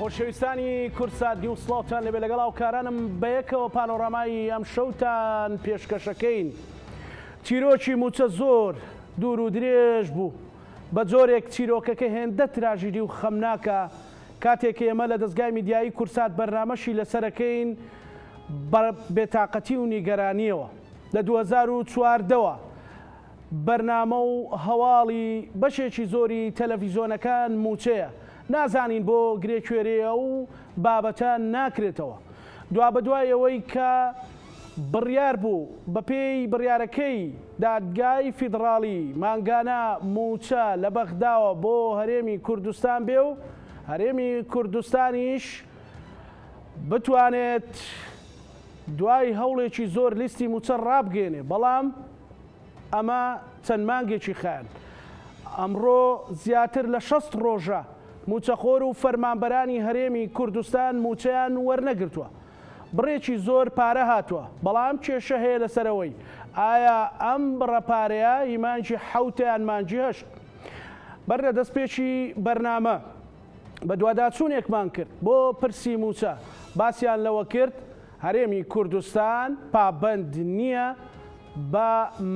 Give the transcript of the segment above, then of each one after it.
خۆشەویستانی کورسات دیوسڵاوتان لەبێ لەگەڵاو کارانم بەیەکەوە پانۆرامای ئەم شەوتان پێشکەشەکەین. چیرۆکی موچە زۆر دوور و درێژ بوو بە جۆرێک چیرۆکەکە هێندە تراژیدی و خەمناکە کاتێک ئێمە لە دەستگای میدیایی کورسات بەرنامەشی لەسەرەکەین بێتاقەتی و نیگەرانیەوە. لە 2014ەوە بەرنامە و هەواڵی بەشێکی زۆری تەلەڤیزۆنەکان موچەیە، نازانین بۆ گرێکوێرەیە و بابەتە ناکرێتەوە. دوا بەدوای ئەوەی کە بڕیار بوو بە پێی بڕیارەکەی دادگای فیدراڵی مانگانە موچە لە بەغداوە بۆ هەرێمی کوردستان بێ و هەرێمی کوردستانیش بتوانێت دوای هەوڵێکی زۆر لیستی موچە ڕابگەێنێ، بەڵام ئەمە چەند مانگێکی خایەن. ئەمڕۆ زیاتر لە 60 ڕۆژە موچەخۆر و فەرمانبەرانی هەرێمی کوردستان موچەیان وەرنەگرتووە. بڕێکی زۆر پارە هاتووە، بەڵام کێشە هەیە لەسەرەوەی ئایا ئەم بڕەپارەیە ئیمانجی حەوتیان مانجی هەشت. بەر لە دەستپێکی بەرنامە بە دوواداچوونێکمان کرد بۆ پرسی موچە، باسییان لەوە کرد هەرێمی کوردستان پابەند نییە بە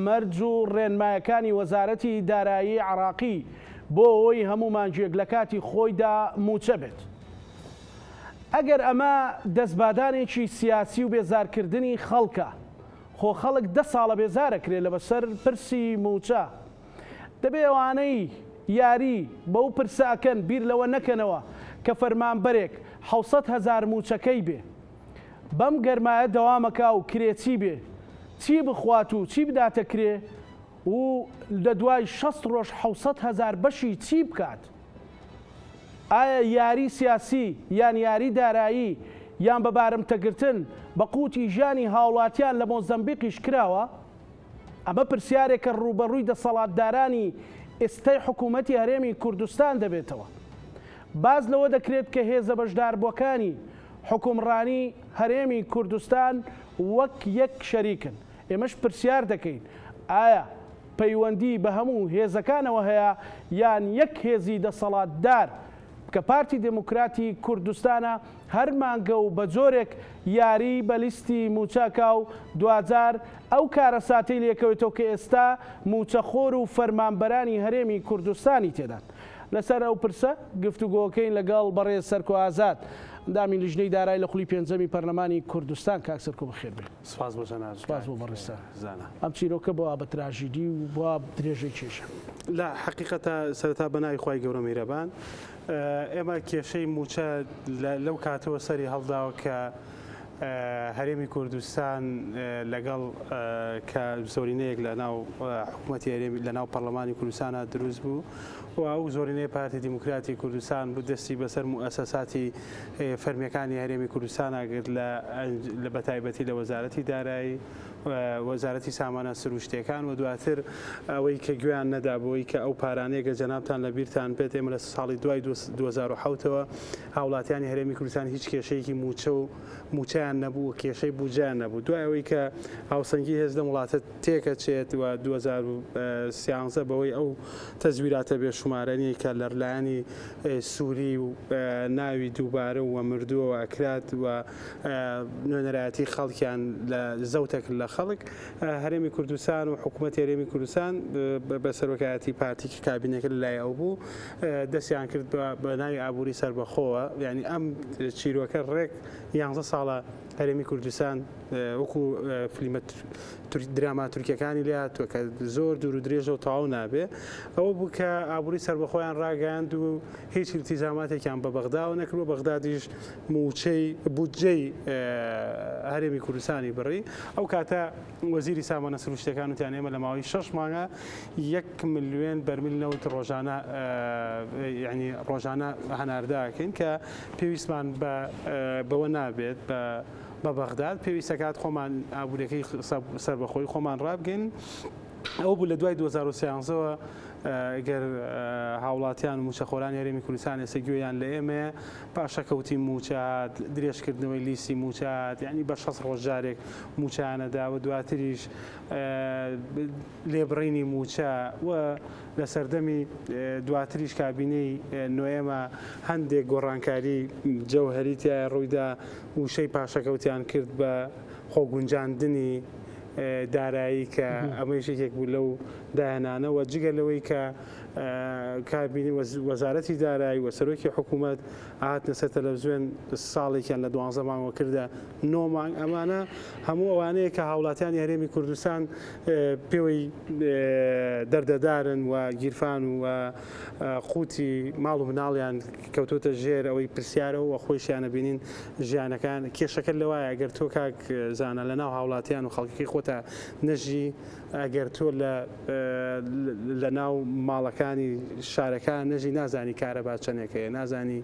مەرج و ڕێنمایەکانی وەزارەتی دارایی عراقی بۆ ئەوەی هەموو مانجێک لە کاتی خۆیدا موچە بێت. ئەگەر ئەمە دەستبادانێکی سیاسی و بێزارکردنی خەڵکە، خۆ خەڵک 10 ساڵە بێزارەکرێت لە بەسەر پرسی موچە، دەبێ ئەوانەی یاری بەو پرسە ئەکەن بیر لەوە نەکەنەوە کە فەرمانبەرێک 700,000 موچەکەی بێ بەم گەرمایە دەوامەکە و کرێچی بێ، چی بخوات و چی بداتە کرێ و لە دوای 60 ڕۆژ 700,000 بەشی چی بکات؟ ئایا یاری سیاسی یان یاری دارایی یان بە بارمتەگرتن بە قوتی ژیانی هاوڵاتیان لە مۆزەمبیقیش کراوە؟ ئەمە پرسیارێکە ڕوبەڕووی دەسەڵاتدارانی ئێستای حکوومەتی هەرێمی کوردستان دەبێتەوە. باز لەوە دەکرێت کە هێزە بەشداربووەکانی حکومڕانی هەرێمی کوردستان وەک یەک شەریکن. ئێمەش پرسیار دەکەین ئایا پەیوەندی بە هەموو هێزەکانەوە هەیە یان یەک هێزی دەسەڵاتدار کە پارتی دموکراتی کوردستانە هەر مانگە و بە جۆرێک یاری بە لیستی موچەکە و دوجار ئەو کارە ساتەی لێکەوێتەوە کە ئێستا موچەخۆر و فەرمانبەرانی هەرێمی کوردستانی تێدان. لەسەر ئەو پرسە گفتوگۆکەین لەگەڵ بەڕێز سەرکۆ ئازاد ئەندامی لیژنەی دارایی لە خولی پێنجەمی پەرلەمانی کوردستان. کاک سەرکۆ بەخێر بێت. سپاس بۆ جەناب. سپاس بۆ بەڕێزە. ئەم چیرۆکە بۆ بە تراژیدی و بۆ درێژەی کێشە. لا حقیقەتە سەرەتا بەناوی خوای گەورە میهرەبان ئێمە کێشەی موچە لەو کاتەوە سەری هەڵداوە کە هەرێمی کوردستان لەگەڵ کە زۆرینەیەک لە ناو حکوومەتی هەرێمی لە ناو پەرلەمانی کوردستانە دروست بوو و ئەو زۆرینەی پارتی دیموکراتی کوردستان بوو دەستی بەسەر موئەسەساتی فەرمیەکانی هەرێمی کوردستان ئاگرت لە بەتایبەتی لە وەزارەتی دارایی وەزارەتی سامانە سروشتیەکان و دواتر ئەوەی کە گوێیان نەدا بۆی کە ئەو پارانەیەکە جەنابتان لە بیرتان بێت ئێمە لە ساڵی دوای 2007ەوە هاوڵاتیانی هەرێمی کوردستان هیچ کێشەیەکی موچەیان نەبوو، کێشەی بوجیان نەبوو. دوای ئەوەی کە هاوسەنگی هێزدە وڵاتە تێکەچێت و 2013 بەوەی ئەو تەزویراتە بێشمارەنی کە لە لایەنی سووری و ناوی دووبارە و مردووە ئەکرات و نوێنەرایەتی خەڵکیان لە زەوتێک لە خەڵک، هەرێمی کوردستان و حکوومەتی هەرێمی کوردستان بە سەرۆکایەتی پارتیکی کابینەکە لای ئەو بوو دەستیان کرد بە ناوی ئابووری سەربەخۆوە. یعنی ئەم چیرۆکە ڕێک 11 ساڵە هەرێمی کوردستان وەکو فیلمە دراما تورکیەکانی لێ هاتووە کە زۆر دوور و درێژە و تەواو نابێ. ئەوە بوو کە ئابووری سەربەخۆیان ڕاگەاند و هیچ التیزاماتێکیان بە بەغداوە نەکردووە. بەغدادیش موچەی بودجەی هەرێمی کوردستانی بڕی. ئەو کاتە وەزیری سامانە سروشتیەکان وتیان ئێمە لە ماوەی 6 مانگە 1 ملیۆن بەرمیل نەوت ڕۆژانە یعنی ڕۆژانە هەنارداکەین کە پێویستمان بەوە نابێت بە بەغداد پێویستەکات خۆمان ئابوورەکەی سەربەخۆی خۆمان ڕابگەین. ئەو بوو لە دوای 2013ەوە ئەگەر هاوڵاتیان و موچەخۆران یاریمی کوردستان ێستا گوێیان لە ئێمە پاشەکەوتی موچات درێژکردنەوەی لیستی موچات یعنی بە 6 ڕۆژ جارێک موچانەدا و دواتریش لێبڕینی موچە و لە سەردەمی دواتریش کابینەی نوێمە هەندێک گۆڕانکاری جەوهەری تایە ڕوویدا وشەی پاشەکەوتیان کرد بە خۆگونجاندنی دارایی کە ئەمەیشێکێک بوو لەو داهێنانەوە جگە لەوەی کە کابینی وەزارەتی دارایی و سەرۆکی حکوومەت هاتنە سەر تەلەڤیزیۆن ساڵێکیان لە 12 مانگەوە کردە 9 مانگ ئەمانە هەموو ئەوانەیە کە هاوڵاتیانی هەرێمی کوردستان پێوەی دەردەدارن و گیرفان و قوتی ماڵ و مناڵیان کەوتۆتە ژێر ئەوەی پرسیارەوە و خۆشیانە بینین ژیانەکان کێشەکە لەوایە ئەگەر تۆ کاک زانە لە ناو هاوڵاتیان و خەڵکی خۆتە نەژی ئەگەر تۆ لە ناو ماڵەکانی شارەکان نەژی نازانی کارەبا چەندێکەیە نازانی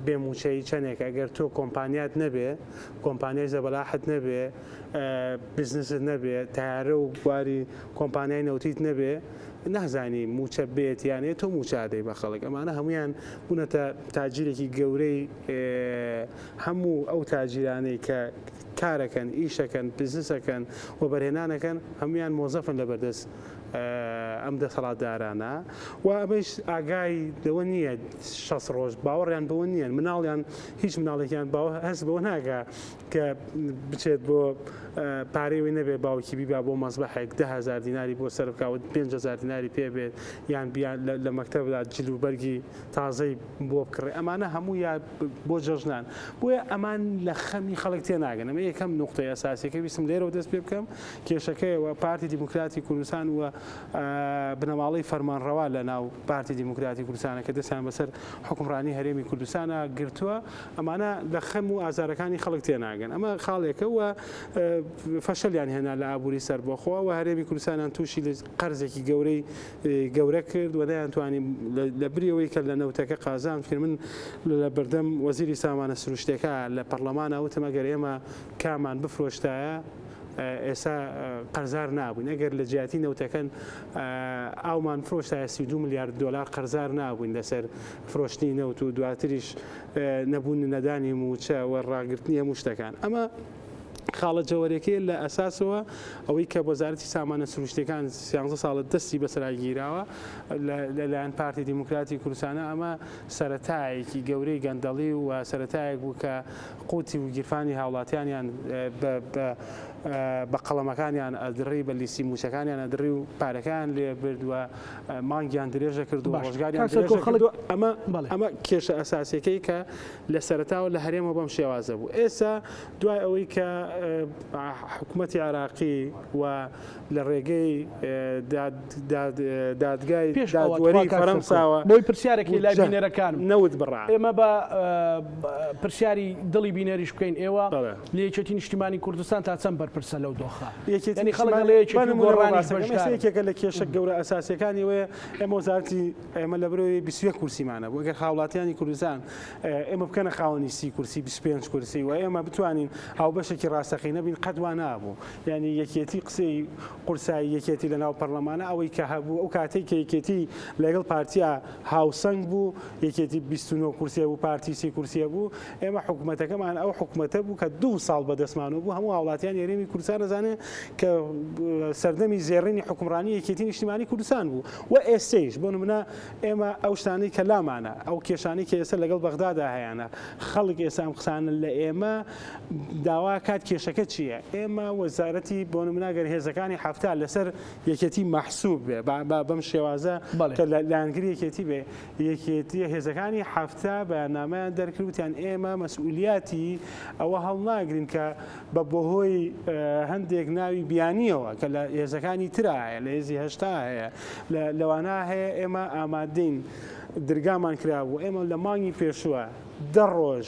بێموچەی چەندێک ئەگەر تۆ کۆمپانیات نەبێ کۆمپانیای زەبەلاحت نەبێ بزنست نەبێ تارە و بواری کۆمپانیای نەوتیت نەبێ نازانی موچە بێت یانێ تۆ موچادەی بە خەڵک ئەمانە هەمویان بوونەتە تاجیرێکی گەورەی هەموو ئەو تاجیرانەی کە کارەکەن ئیشەکەن بزنسەکەن و بەرهێنانەکەن هەمویان مۆزەفن لە بەردەست ئەم دەسەڵاتدارانە و ئەمەش ئاگای لەوە نییە 6 ڕۆژ باوەڕیان بەوە نییە مناڵیان هیچ مناڵێکیان هەست بەوە ناگا کە بچێت بۆ پارەیەوەی نەبێ باوکی بیبا بۆ مەزبەحێک 10,000 دیناری بۆ سەرکاوت 5,000 دیناری پێبێت یان لە مەکتەبدا جلوبەرگی تازەی بۆ بکڕێ ئەمانە هەموو یا بۆ جەژنان بۆیە ئەمان لە خەمی خەڵک تێناگەن ئەمە یەکەم نقطەی ئەساسیەکە ویستم لێرەوە دەست پێ بکەم کێشەکەیەوە پارتی دیموکراتی کوردستان و بنەماڵەی فەرمانڕەوا لە ناو پارتی دیموکراتی کوردستانە کە دەستیان بەسەر حکومڕانی هەرێمی کوردستانە گرتووە ئەمانە لە خەم و ئازارەکانی خەڵک تێناگەن ئەمە خاڵێکە و فەشەلیان هێنا لە ئابووری سەربەخۆ و هەرێمی کوردستانیان تووشی قەرزێکی گەورە کرد و دەیانتوانی لە بریەوەی کە لە نەوتەکە قازان کرد من لە بەردەم وەزیری سامانە سروشتێکە لە پەرلەمانە وتم ئەگەر ئێمە کامان بفرۆشتایە ئێستا قەرزار نابووین ئەگەر لە جیاتی نەوتەکەن ئاومان فرۆشتایە 32 میلیارد دلار قەرزار نابووین لەسەر فرۆشتنی نەوت و دواتریش نەبوون نەدانی موچە و ڕاگررتنی هەموو شتەکان ئەمە خاڵە جەوەرێکی لە ئەساسەوە ئەوەی کە وەزارەتی سامانە سروشتەکان 13 ساڵە دەستی بەسەرگیراوە لەلایەن پارتی دیموکراتی کوردستانە ئەمە سەرەتایەکی گەورەی گەندەڵی و سەرەتایەک بوو کە قوتی و گیرفانی هاوڵاتیانیان بە قەڵەمەکانیان ئەدڕی بە لیستی موچەکانیان ئەدڕی و پارەکان لێ بردووە مانگیان درێژە کرد و ڕۆژگاریان ئەمە کێشە ئەساسیەکەی کە لە سەرەتاوە لە هەرێمە بەم شێوازە بوو ئێستا دوای ئەوەی کە حکوومەتی عراقی و لە ڕێگەی دادگای دادوەری فەرەنساوە بۆی پرسیارێکی لای بینەرەکان نەوت بڕا ئێمە بە پرسیاری دڵی بینەریش بکەین ئێوە لە یەکێتی نیشتیمانی کوردستان تا چەند بەرپرسە لەو دۆخە یعنی خەڵک لە یەکێکە لە کێشە گەورە ئەساسیەکانی وەیە ئێمە وەزارەتی ئێمە لە بەرەوەی 21 کورسیمانە بۆ ئەگەر هاوڵاتیانی کوردستان ئێمە بکەنە خاوەنی 30 کورسی 25 کورسی و ئێمە بتوانین هاوبەشێکی ڕاستەقی نەبین قەتوان نابوو یعنی یەکێتی قسەی قورسایی یەکێتی لە ناو پەرلەمانە ئەوەی کە هەبوو ئەو کاتێک کە یەکێتی لەگەڵ پارتیا هاوسەنگ بوو یەکێتی 29 کورسیە بوو پارتی 30 کورسیە بوو ئێمە حکوومەتەکەمان ئەو حکوومەتە بوو کە 2 ساڵ بەدەستمانەوە بوو هەموو هاوڵاتیان هەرێمی کوردستان دەزانێت کە سەردەمی زێڕینی حکومڕانی یەکێتی نیشتیمانی کوردستان بوو و ئێستەیش بۆ نمونە ئێمە ئەو شتانەی کە لامانە ئەو کێشانەی کە ئێستا لەگەڵ بەغدادا هەیەە خەڵک ئێستا ئەم قسانە لە ئێمە داوا کات کێشەکە چییە ئێمە وەزارەتی بۆ نموناگەر هێزەکانی هەفتا لەسەر یەکێتی مەحسوب بێ بەم شێوازە کە لایەنگری یەکێتی بێ یەکێتی هێزەکانی هەفتا بەیاننامەیان دەرکردوتیان ئێمە مەسئولیاتی ئەوە هەڵناگرین کە بە بەهۆی هەندێک ناوی بیانیەوە کە لە هێزەکانی ترایە لە هێزی هەشتا هەیە لەوانە هەیە ئێمە ئامادەین درگامان کرابوو ئێمە لە مانگی پێشووە دەڕۆژ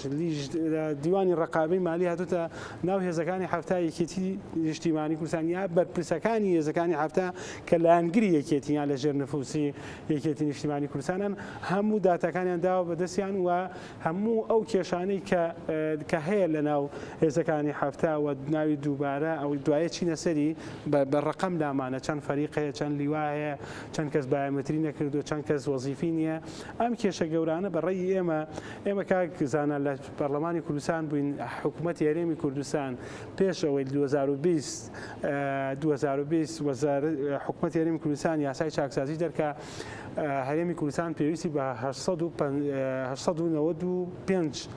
دیوانی ڕقابەی مالی هاتوتە ناو هێزەکانی هەفتە یەکێتی نیشتیمانی کوردستان یا بەرپرسەکانی هێزەکانی هەفتە کە لایەنگری یەکێتیان لە ژێر نفوسی یەکێتی نیشتیمانی کوردستانن هەموو داتەکانیان داوە بەدەستیان و هەموو ئەو کێشانەی کە هەیە لە ناو هێزەکانی هەفتە و ناوی دووبارە ئەو دوایە چینە سەری بە ڕقم لامانە چەند فەریقەیە چەند لیوایە چەند کەس بایۆمەتری نەکردو چەند کەس وەزیفی نییە ئەم کێشە گەورانە بەڕێی ئێمە کاکزانە لە پەرلەمانی کوردستان بووین حکوومەتی هەرێمی کوردستان پێشەوەی 2020 حکوومەتی هەرێمی کوردستان یاسای چاکسازی دەرکا هەرێمی کوردستان پێویستی بە 895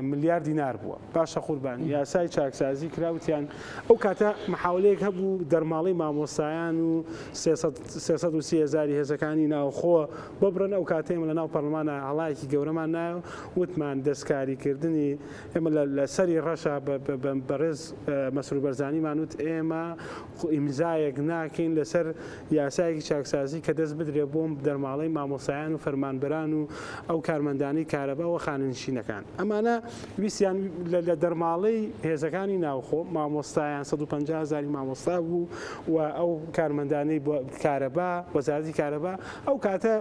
ملیار دینار بووە باشە قوربان یاسای چاکسازی کراوتیان ئەو کاتە محاولەیەک هەبوو دەرماڵی مامۆستایان و 330,000 هێزەکانی ناوخۆ ببرن ئەو کاتێمە لە ناو پەرلەمانە هەڵایەکی گەورەمان نایە وتمان دەستکاریکردنی ئێمە لە سەری ڕەشە بەڕێز مەسرور بەرزانیمان وت ئێمە ئیمزایەک ناکەین لەسەر یاسایەکی چاکسازی کە دەست بدرێ بۆم دەرماڵی مامۆستایان و فەرمانبەران و ئەو کارمەندانی کارەبا و خاننشینەکان ئەمانە ویسیان لە دەرماڵەی هێزەکانی ناوخۆ مامۆستایان 150,000 مامۆستا بوو و ئەو کارمەندانەی کارەبا وەزارەتی کارەبا ئەو کاتە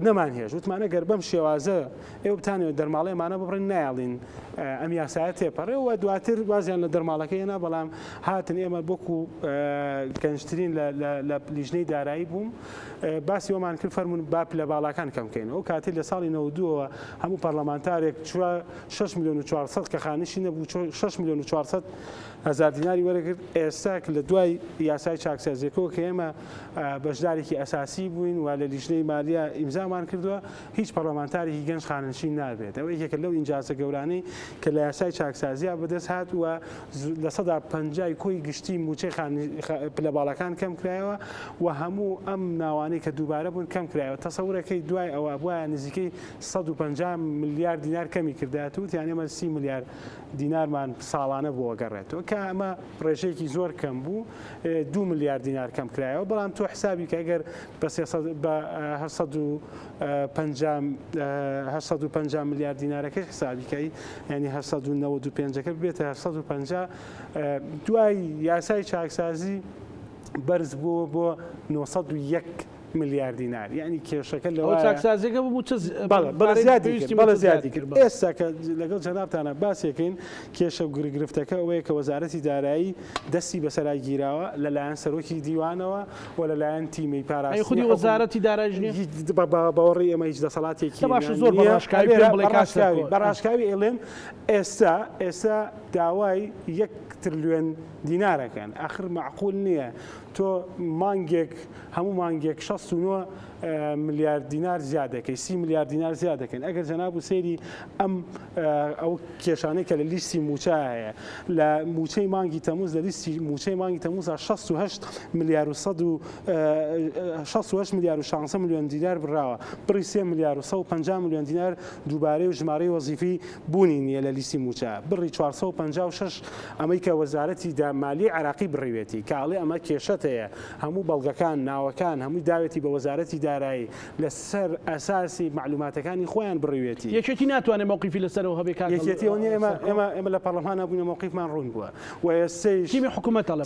نەمانهێش وتمانە گەر بەم شێوازە ئێوە بتانێت دەرماڵەیەمانە بڕین نایڵین ئەم یاسایە تێپەڕێەوە دواتر وازیان لە دەرماڵەکەیەنا بەڵام هاتن ئێمە بۆکو گەنجترین لە لیژنەی دارایی بووم باسی ئەومان کرد فەرمون با لە باڵاکان کەمکەین ئەو کاتی لە ساڵی 92ەوە هەموو پەرلەمانتارێک 6 ملیۆن و 400 کە خانشی نەبوو 6 ملیۆن و 400 هزار دیناری وەرەگرت ئێستا لە دوای یاسای چاکسازیەکەەوە کە ئێمە بەشدارێکی ئەساسی بووین و لە لیژنەی مالیە ئیمزامان کردووە هیچ پەرلەمانتارێکی گەنج خانشین نابێت ئەوە یەکێکە لەو ئینجازە گەورانەی کە لە یاسای چاکسازیە بەدەست هات وە لە 150 کۆی گشتی موچەی پلە باڵەکان کەم کرایەوە و هەموو ئەم ناوانەی کە دووبارە بوون کەم کرایەوە تەسەورەکەی دوای ئەوە بووە نزیکەی 150 ملیار دینار کەمی کردهاتوت یان ئێمە 30 ملیار دینارمان ساڵانە بۆ گەڕێتەوە کە ئەمە ڕێژەیەکی زۆر کەم بوو 2 ملیار دینار کەم کرایەوە بەڵام تۆ حسابی کە ئەگەر بە 850 ملیار دینارەکەی حسابیکەی ینی 895ەکە بێتە 850 دوای یاسای چاکسازی بەرز بوو بۆ 901 ملیار دینار یعنی کێشەکە لەوە چاکسازیەکە بەڵە زیادی کرد ئێستا کە لەگەڵ جەنابتانە باسیەکەین کێشە و گرفتەکە ئەوەیە کە وەزارەتی دارایی دەستی بەسەرای گیراوە لەلایەن سەرۆکی دیوانەوە و لەلایەن تیمەی پاراستنی خودی وەزارەتی دارایی باوەڕی ئەمە هیچ دەسەڵاتێکی زۆر بەڕاشکاوی ئێڵێن ئێستا داوای 1 تریلیۆن دینارەکەن ئاخر معقول نییە تۆ مانگێک هەموو مانگێک 69 ملیار دینار زیادەکەی 30 ملیار دینار زیادەکەن ئەگەر جەناب و سەیری ئەو کێشانەی کە لە لیستی موچە هەیە لە موچەی مانگی تەموز لە لیستی موچەی مانگی تەموزە 68 ملیار و 68 ملیار و 600 میلیۆن دینار بڕاوە بڕی 3 ملیار و 150 میلیۆن دینار دووبارەی و ژمارەی وەزیفی بوونی نییە لە لیستی موچە بڕی 456 ئەمەی کە وەزارەتی مالی عراقی بڕیوێتی کاڵێ ئەمە کێشەت هەیە هەموو بەڵگەکان ناوەکان هەمووی داوێتی بە وەزارەتی دارایی لەسەر ئەساسی معلوماتەکانی خۆیان بڕیوێتی یەکێتی ناتوانێت موقیفی لەسەرەوە هەبێ یەکێتیەوە ئێمە لە پەرلەمان بووینە موقیفمان ڕوون بووە و ئێستەیش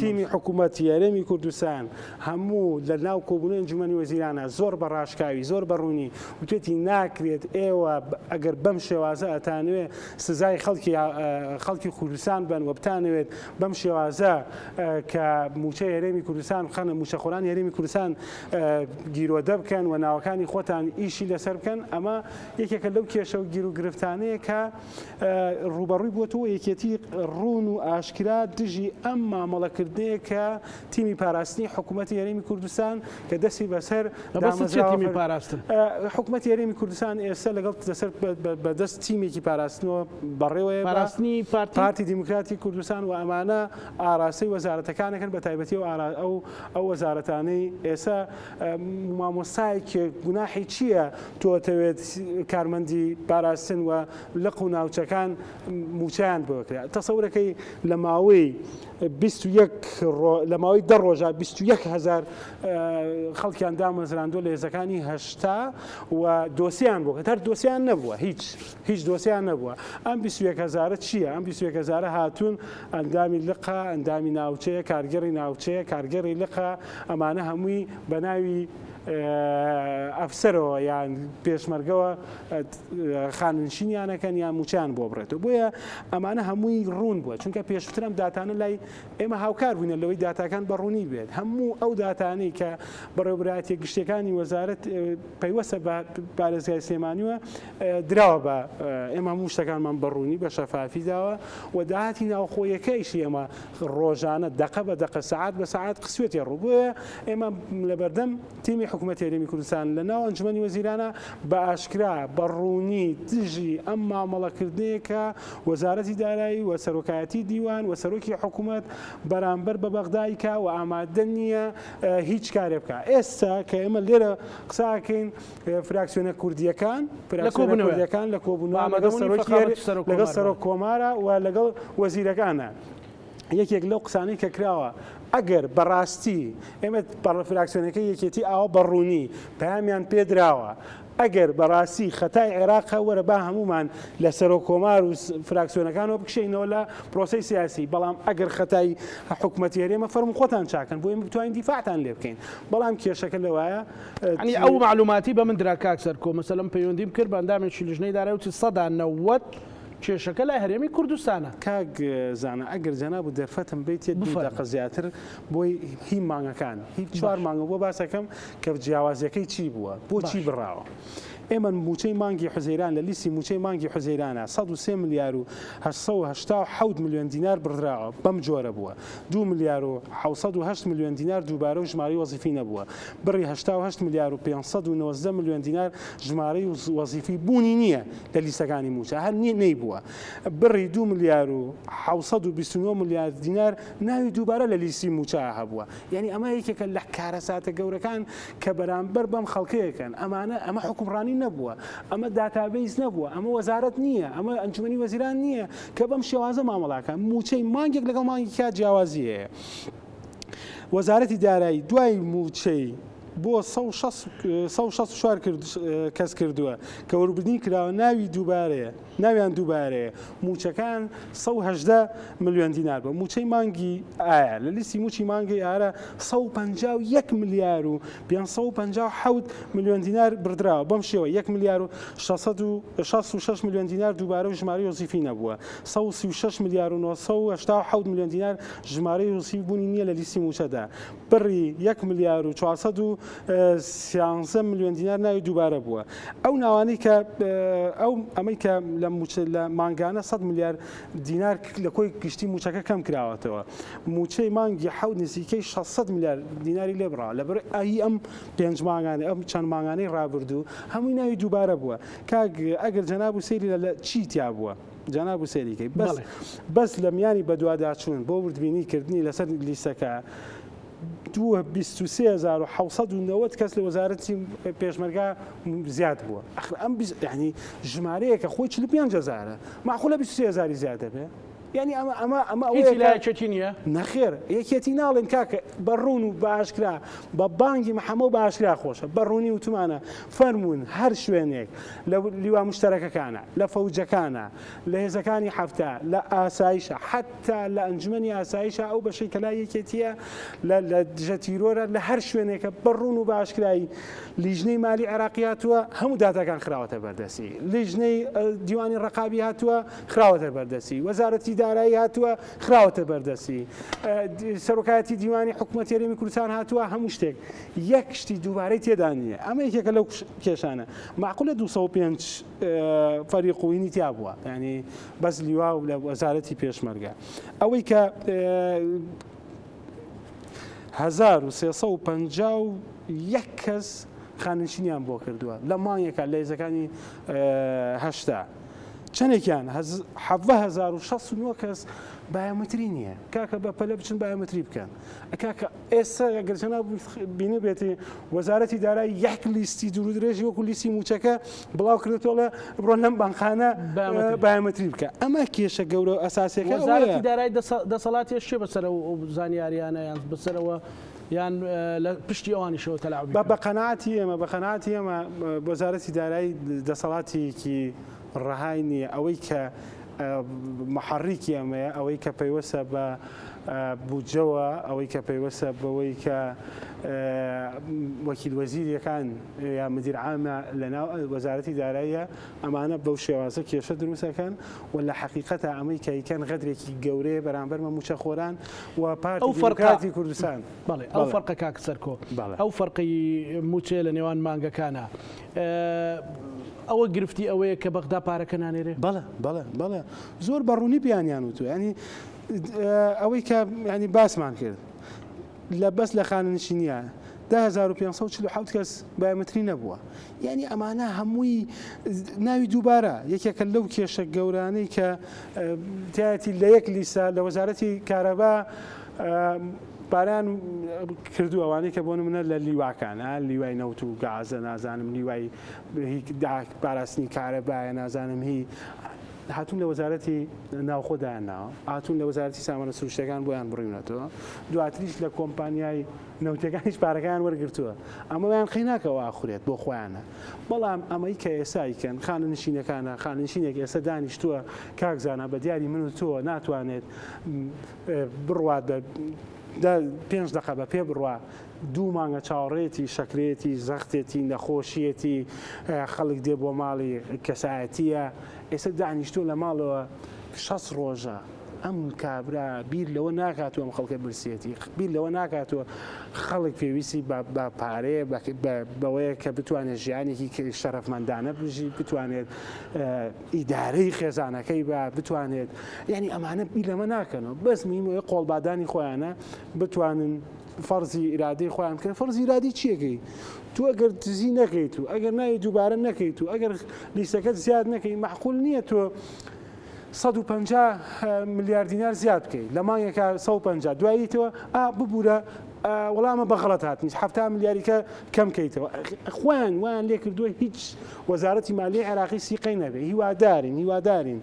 تیمی حکوومەتی هەرێمی کوردستان هەموو لە ناو کۆبوونەوەی ئەنجومەنی وەزیرانە زۆر بەڕاشکاوی زۆر بەڕوونی وتێتی ناکرێت ئێوە ئەگەر بەم شێوازە ئەتانوێ سزای خەڵکی کوردستان بن و بتانەوێت بەم شێوازە کە موچەی هەرێمی کوردستان خەنە موچەخۆرانی هەرێمی کوردستان گیرۆدە بکەن و ناوەکانی خۆتان ئیشی لەسەر بکەن ئەمە یەکێکە لەو کێشە و گیر و گرفتانەیە کە ڕوبەڕووی بۆتەوە یەکێتی ڕوون و ئاشکرا دژی ئەم مامەڵەکردنەیە کە تیمی پاراستنی حکوومەتی هەرێمی کوردستان کە دەستی بەسەر تیمی پاراستن حکوومەتی هەرێمی کوردستان ئێستا لەگەڵ بەدەست تیمێکی پاراستنەوە بەڕێوەیە پاراستنی پارتی دیموکراتی کوردستان و ئەمانە ئاراستەی وەزارەتەکانەکەن بە تایبەتی ئەو وەزارەتانەی ئێستا مامۆستایەکی گوناحی چییە تۆتەوێت کارمەندی پاراستن و لق و ناوچەکان موچیان بۆکرا تەسەورەکەی لە ماوەی 10 ڕۆژە 21,000 خەڵکیان دامەزراندووە لە هێزەکانی 80 و دۆسییان بوو هەر دۆسییان نەبووە هیچ دۆسییان نەبووە ئەم 21,000 چییە؟ ئەم 21,000 هاتوون ئەندامی لقا ئەندامی ناوچەیە کارگەڕی ناوچەیە کارگەڕی لقا ئەمانە هەمووی بە ناوی ئەفسەرەوە یان پێشمەرگەوە خاننشینیانەکەن یان موچیان بۆ بڕێتەوە بۆیە ئەمانە هەمووی ڕوون بووە چونکە پێشترم داتانە لای ئێمە هاوکار بووینە لەوەی داتاکان بەڕوونی بێت هەموو ئەو داتانەی کە بەڕێوەبرایەتە گشتەکانی وەزارەت پەیوەستە بە پارێزگای سلێمانیوە دراوە بە ئێمە هەموو شتەکانمان بەڕوونی بە شەفافی داوە و داهاتی ناوخۆیەکەیشی ئێمە ڕۆژانە دقە بە دقە سەعات بە سەعات قسوێتی ڕوو بۆیە ئێمە لەبەردەم تیمی حکوومەتی هەرێمی کوردستان لە ناو ئەنجومەنی وەزیرانە بە ئاشکرا بەڕوونی دژی ئەم مامەڵەکردنەیەکە وەزارەتی دارایی و سەرۆکایەتی دیوان و سەرۆکی حکوومەت بەرامبەر بە بەغدایکە و ئامادە نییە هیچ کارێ بکە ئێستا کە ئێمە لێرە قساکەین فراکسیۆنە کوردیەکان لە کۆبوونەوە لەگەڵ سەرۆک کۆمارە و لەگەڵ وەزیرەکانە یەکێک لەو قسانەی کە کراوە ئەگەر بەڕاستی ئێمە فراکسیۆنەکە یەکێتی ئاوا بەڕوونی پەیامیان پێدراوە ئەگەر بەڕاستی خەتای عێراقە وەرە با هەمومان لە سەرۆک کۆمار و فراکسیۆنەکانەوە بکشینەوە لە پرۆسەی سیاسی بەڵام ئەگەر خەتای حکوومەتی هەرێمە فەرم خۆتان چاکەن بۆ ئێمە بتوانین دیفاعتان لێ بکەین بەڵام کێشەکە لەوایە ئەو معلوماتی بە من درا کاک سەرکۆ مەسەلەن پەیوەندیم کرد بەندامێکی لیژنەی دارایوتی 90 کێشەکە لە هەرێمی کوردستانە کاک زانە ئەگەر جەناب و دەرفەتم بیت دقە زیاتر بۆی هی مانگەکان هیچ 4 مانگە بۆ باسەکەم کە جیاوازیەکەی چی بووە بۆچی بڕاوە ئێمە موچەی مانگی حوزەیران لە لیستی موچەی مانگی حوزەیرانە 103 ملیار و 887 میلیۆن دینار بڕدراوە بەم جۆرە بووە 2 ملیار و 708 میلیۆن دینار دووبارە و ژماری وەزیفی نەبووە بڕی 88 ملیار و 590 میلیۆن دینار ژمارەی وەزیفی بوونی نییە لە لیستەکانی موچە هەر نەیبووە بڕی 2 ملیار و 729 میلیارد دینار ناوی دووبارە لە لیستی موچە هەبووە یعنی ئەمە یەکێکە لە کارەساتە گەورەکان کە بەرامبەر بەم خەڵکەیەکەن ئەمە حکومڕانی نەبووە ئەمە داتابیز نەبووە ئەمە وەزارەت نییە ئەمە ئەنجومەنی وەزیران نییە کە بەم شێوازە مامەڵاکان موچەی مانگێک لەگەڵ مانگی کات جیاوازیەیە وەزارەتی دارایی دوای موچەی بۆ 164 کەس کردووە کە وەربردنی کراوە ناویان دووبارەیە موچەکان 118 میلیۆن دینار بە موچەی مانگی ئایا لە لیستی موچی مانگی ئارە 151 ملیار و 557 میلیۆن دینار بردراوە بەم شێوە 1 ملیار و 666 میلیۆن دینار دووبارە و ژمارەی وەزیفی نەبووە 136 ملیار و 987 میلیۆن دینار ژمارەی وەزیفی بوونی نییە لە لیستی موچەدا بڕی 1 ملیار و 413 میلیۆن دینار ناوی دووبارە بووە ئەو ناوانەی کە ئەمەی کە لە مانگانە 100 میلیار دینار لە کۆی گشتی موچەکە کەم کراوەتەوە موچەی مانگی حەوت نزیکەی 600 میلیار دیناری لێبڕا لەبەر ئەی ئەم 5 مانگانە ئەم چەند مانگانەی ڕابردوو هەمووی ناوی دووبارە بووە کاک ئەگەر جەناب و سەیری لە چی تیا بووە جەناب و سەیریکەی بەس لە میانی بەدواداچوون بۆ وردبینی کردنی لەسەر لیستەکە 23,790 کەس لە وەزارەتی پێشمەرگا زیاد بووە ئەم ینی ژمارەیەکە خۆی 45,000 ماخۆ لە 23,000 زیادە بێ یعنی ئەمە ئەوەیەکی نییە نەخێر یەکێتی ناڵێن کاکە بەڕوون و باشکرا بە بانگی محەمە و باشکرا خۆشە بەڕوونی وتمانە فەرمونون هەر شوێنێک لە لیوا مشتەرەکەکانە لە فەوجەکانە لە هێزەکانی هەفتە لە ئاسایشە حتا لە ئەنجومەنی ئاسایشە ئەو بەشەی کە لای یەکێتیە لە دژە تیرۆرە لە هەر شوێنێکە بەڕوون و باشکرایی لیژنەی مالی عێراقی هاتووە هەموو داتاکان خراوەتە بەردەسی لیژنەی دیوانی ڕقابی هاتووە خراوەتە بەردەسی وەزارەتی دارایی هاتووە خراوەتە بەردەسی سەرۆکایەتی دیوانی حکوومەتی هەرێمی کوردستان هاتووە هەموو شتێک یەک شتی دووبارەی تێدا نییە ئەمە یەکێکە لەو کێشانە معقولە 205 فەریقوینی تیا بووە ینی بەس لیوا و لە وەزارەتی پێشمەرگە ئەوەی کە 1351 کەس خاننشینیان بۆ کردووە لە مانگێکە لە هێزەکانی هەشتا چەندێکیان 7,069 کەس بایۆمەتری نییە کاکە بە پەلە بچن بایۆمەتری بکەن کاکە ئێستا گەرچەنا بینی بێتی وەزارەتی دارایی یەک لیستی دوور و درێژی وەکو لیستی موچەکە بڵاو کردێتەوە بڕۆ لەم بانخانە بایۆمەتری بکە ئەمە کێشە گەورە ئەساسیەکە وەزارەتی دارایی دەسەڵاتی شێ بەسەرە و زانیاریانە یان بەسەرەوە یان لە پشتی ئەوانیشەوە تەلاعوب بە قەناعەتی ئێمە وەزارەتی دارایی دەسەڵاتێکی ڕەهای نییە ئەوەی کە محڕیکی ئەمەیە ئەوەی کە پەیوەستە بە بودجەوە ئەوەی کە پەیوەستە بەوەی کە وەکیل وەزیرەکان یا مدیر عامە لەناو وەزارەتی داراییە ئەمانە بەو شێوازە کێشە دروستەکەن و لە حەقیقەتە ئەمەی کەیکەن غەدرێکی گەورەیە بەرامبەر مە موچەخۆران و پارتی دیموکراتی کوردستان بەڵێ ئەو فەرقە کاک سەرکۆ ئەو فەرقی موچێ لە نێوان مانگەکانە ئەوە گرفتی ئەوەیە کە بەغدا پارەکە نانێرێ بەڵێ زۆر بەڕوونی بیانیان وتو ینی ئەوەی کە ینی باسمان کرد لە بەس لە خانەنشینیە 1547 کەس بایۆمەتری نەبووە یعنی ئەمانە هەمووی ناوی دووبارە یەکێکە لەو کێشە گەورانەی کە تایەتی لە یەک لیسە لە وەزارەتی کارەبا پاران کردو ئەوانەی کە بۆ نمونە لە لیواکانە لیوای نەوت و گازە نازانم لیوای پاراستنی کارەبایە نازانم هی هاتوون لە وەزارەتی ناوخۆدایانناوە هاتوون لە وەزارەتی سامانە سروشتەکان بۆیان بڕیونەتەوە دواتریش لە کۆمپانیای نەوتەکانیش پارەکان وەرگرتووە ئەمەیان خەیناکەوە ئاخورێت بۆ خۆیانە بەڵام ئەمەی کە ئێسایکەن خانە نشینەکانە خانشینێک ئێستا دانیشتووە کاکزانە بە دیاری من و تۆ ناتوانێت بڕوات بە 5 دقه بە پێ بڕوا دوو مانگە چاوەڕێتی شەکرێتی زەختێتی نەخۆشیەتی خەڵک دێ بۆ ماڵی کەسایەتیە ئێستا دانیشتووە لە ماڵەوە 6 ڕۆژە ئەم کابرا بیر لەوە ناکاتوە ئەم خەڵکە برسێتی بیر لەوە ناکاتوە خەڵک پێویستی بە پارەیە بەوەیە کە بتوانێت ژیانێکی شەرەفمەندانە بژی بتوانێت ئیدارەی خێزانەکەی بتوانێت یعنی ئەمانە بیر لەمە ناکەنەوە بەس میمەوەی قۆڵبادانی خۆیانە بتوانن فەرزی ئیرادەی خۆیان بکەن فەرزی ئیرادی چیەکەی تو ئەگەر دزی نەکەیت و ئەگەر ناوی دووبارە نەکەیت و ئەگەر لیستەکەت زیاد نەکەی معقول نییە تۆ 150 ملیارد دینار زیاد بکەیت لە مانگێکە 150 دواییتەوە ببوورە وەڵامە بەغەڵەت هاتنیش 7 ملیاریکە کەم کەیتەوە خۆیان ویان لێ کردووە هیچ وەزارەتی مالیەی عێراقی سیقەی نەبێ هیوادارین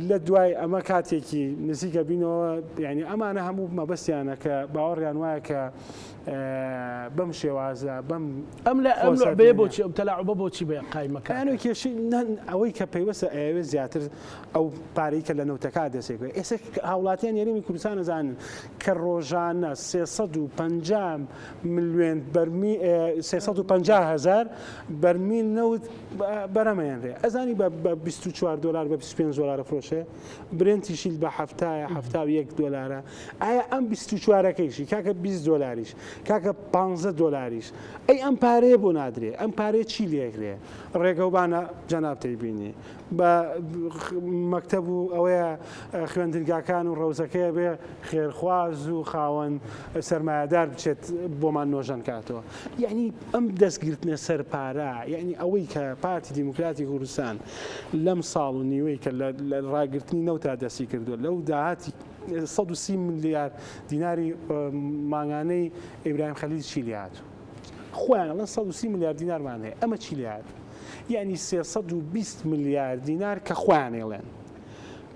لە دوای ئەمە کاتێکی نزیکە بینەوە یعنی ئەمانە هەموو مەبەستیانە کە باوەڕیان وایە کە بەم شێوازە بەم ئەم لە بێ بۆچی ئەم تەلاعوبە بۆچی بێ قایمەکە کێشی ئەوەی کە پێوەستە ئەوێ زیاتر ئەو پارەی کە لە نەوتەکە دەسێکەوە ئێستا هاوڵاتیان یاریمی کوردستان نەزانن کە ڕۆژانە 350 ملیۆن 350,000 بەرمیل نەوت بەرەمەیان رێ ئەزانی بە 24 دلار بە 25 دلار فرۆشێ برنتیشیل بە 71 دلارە ئایا ئەم 24ەکەیشی کاکە 20 دلاریش کاکە 15 دلاریش ئەی ئەم پارەیە بۆ نادرێ ئەم پارەیە چی لێکرێ ڕێگەوبانە جەناب تەیبینی بە مەکتەب و ئەوەیە خوێندنگاکان و ڕەوزەکەی بێ خێرخواز و خاوەن سەرمایه‌دار بچێت بۆمان نۆژەن کاتەوە یعنی ئەم دەستگرتنە سەر پارە یعنی ئەوەی کە پارتی دیموکراتی کوردستان لەم ساڵ و نیوەی کە لە ڕاگررتنی نەوتا دەستی کردووە لەو داهاتی 130 ملیارد دیناری ماگانەی ئیبراهیم خەلیل چیلیات خۆیان ئەڵەن 130 ملیارد دینارمان هەیە ئەمە چیلیات یعنی 320 ملیارد دینار کە خۆیان ئێڵێن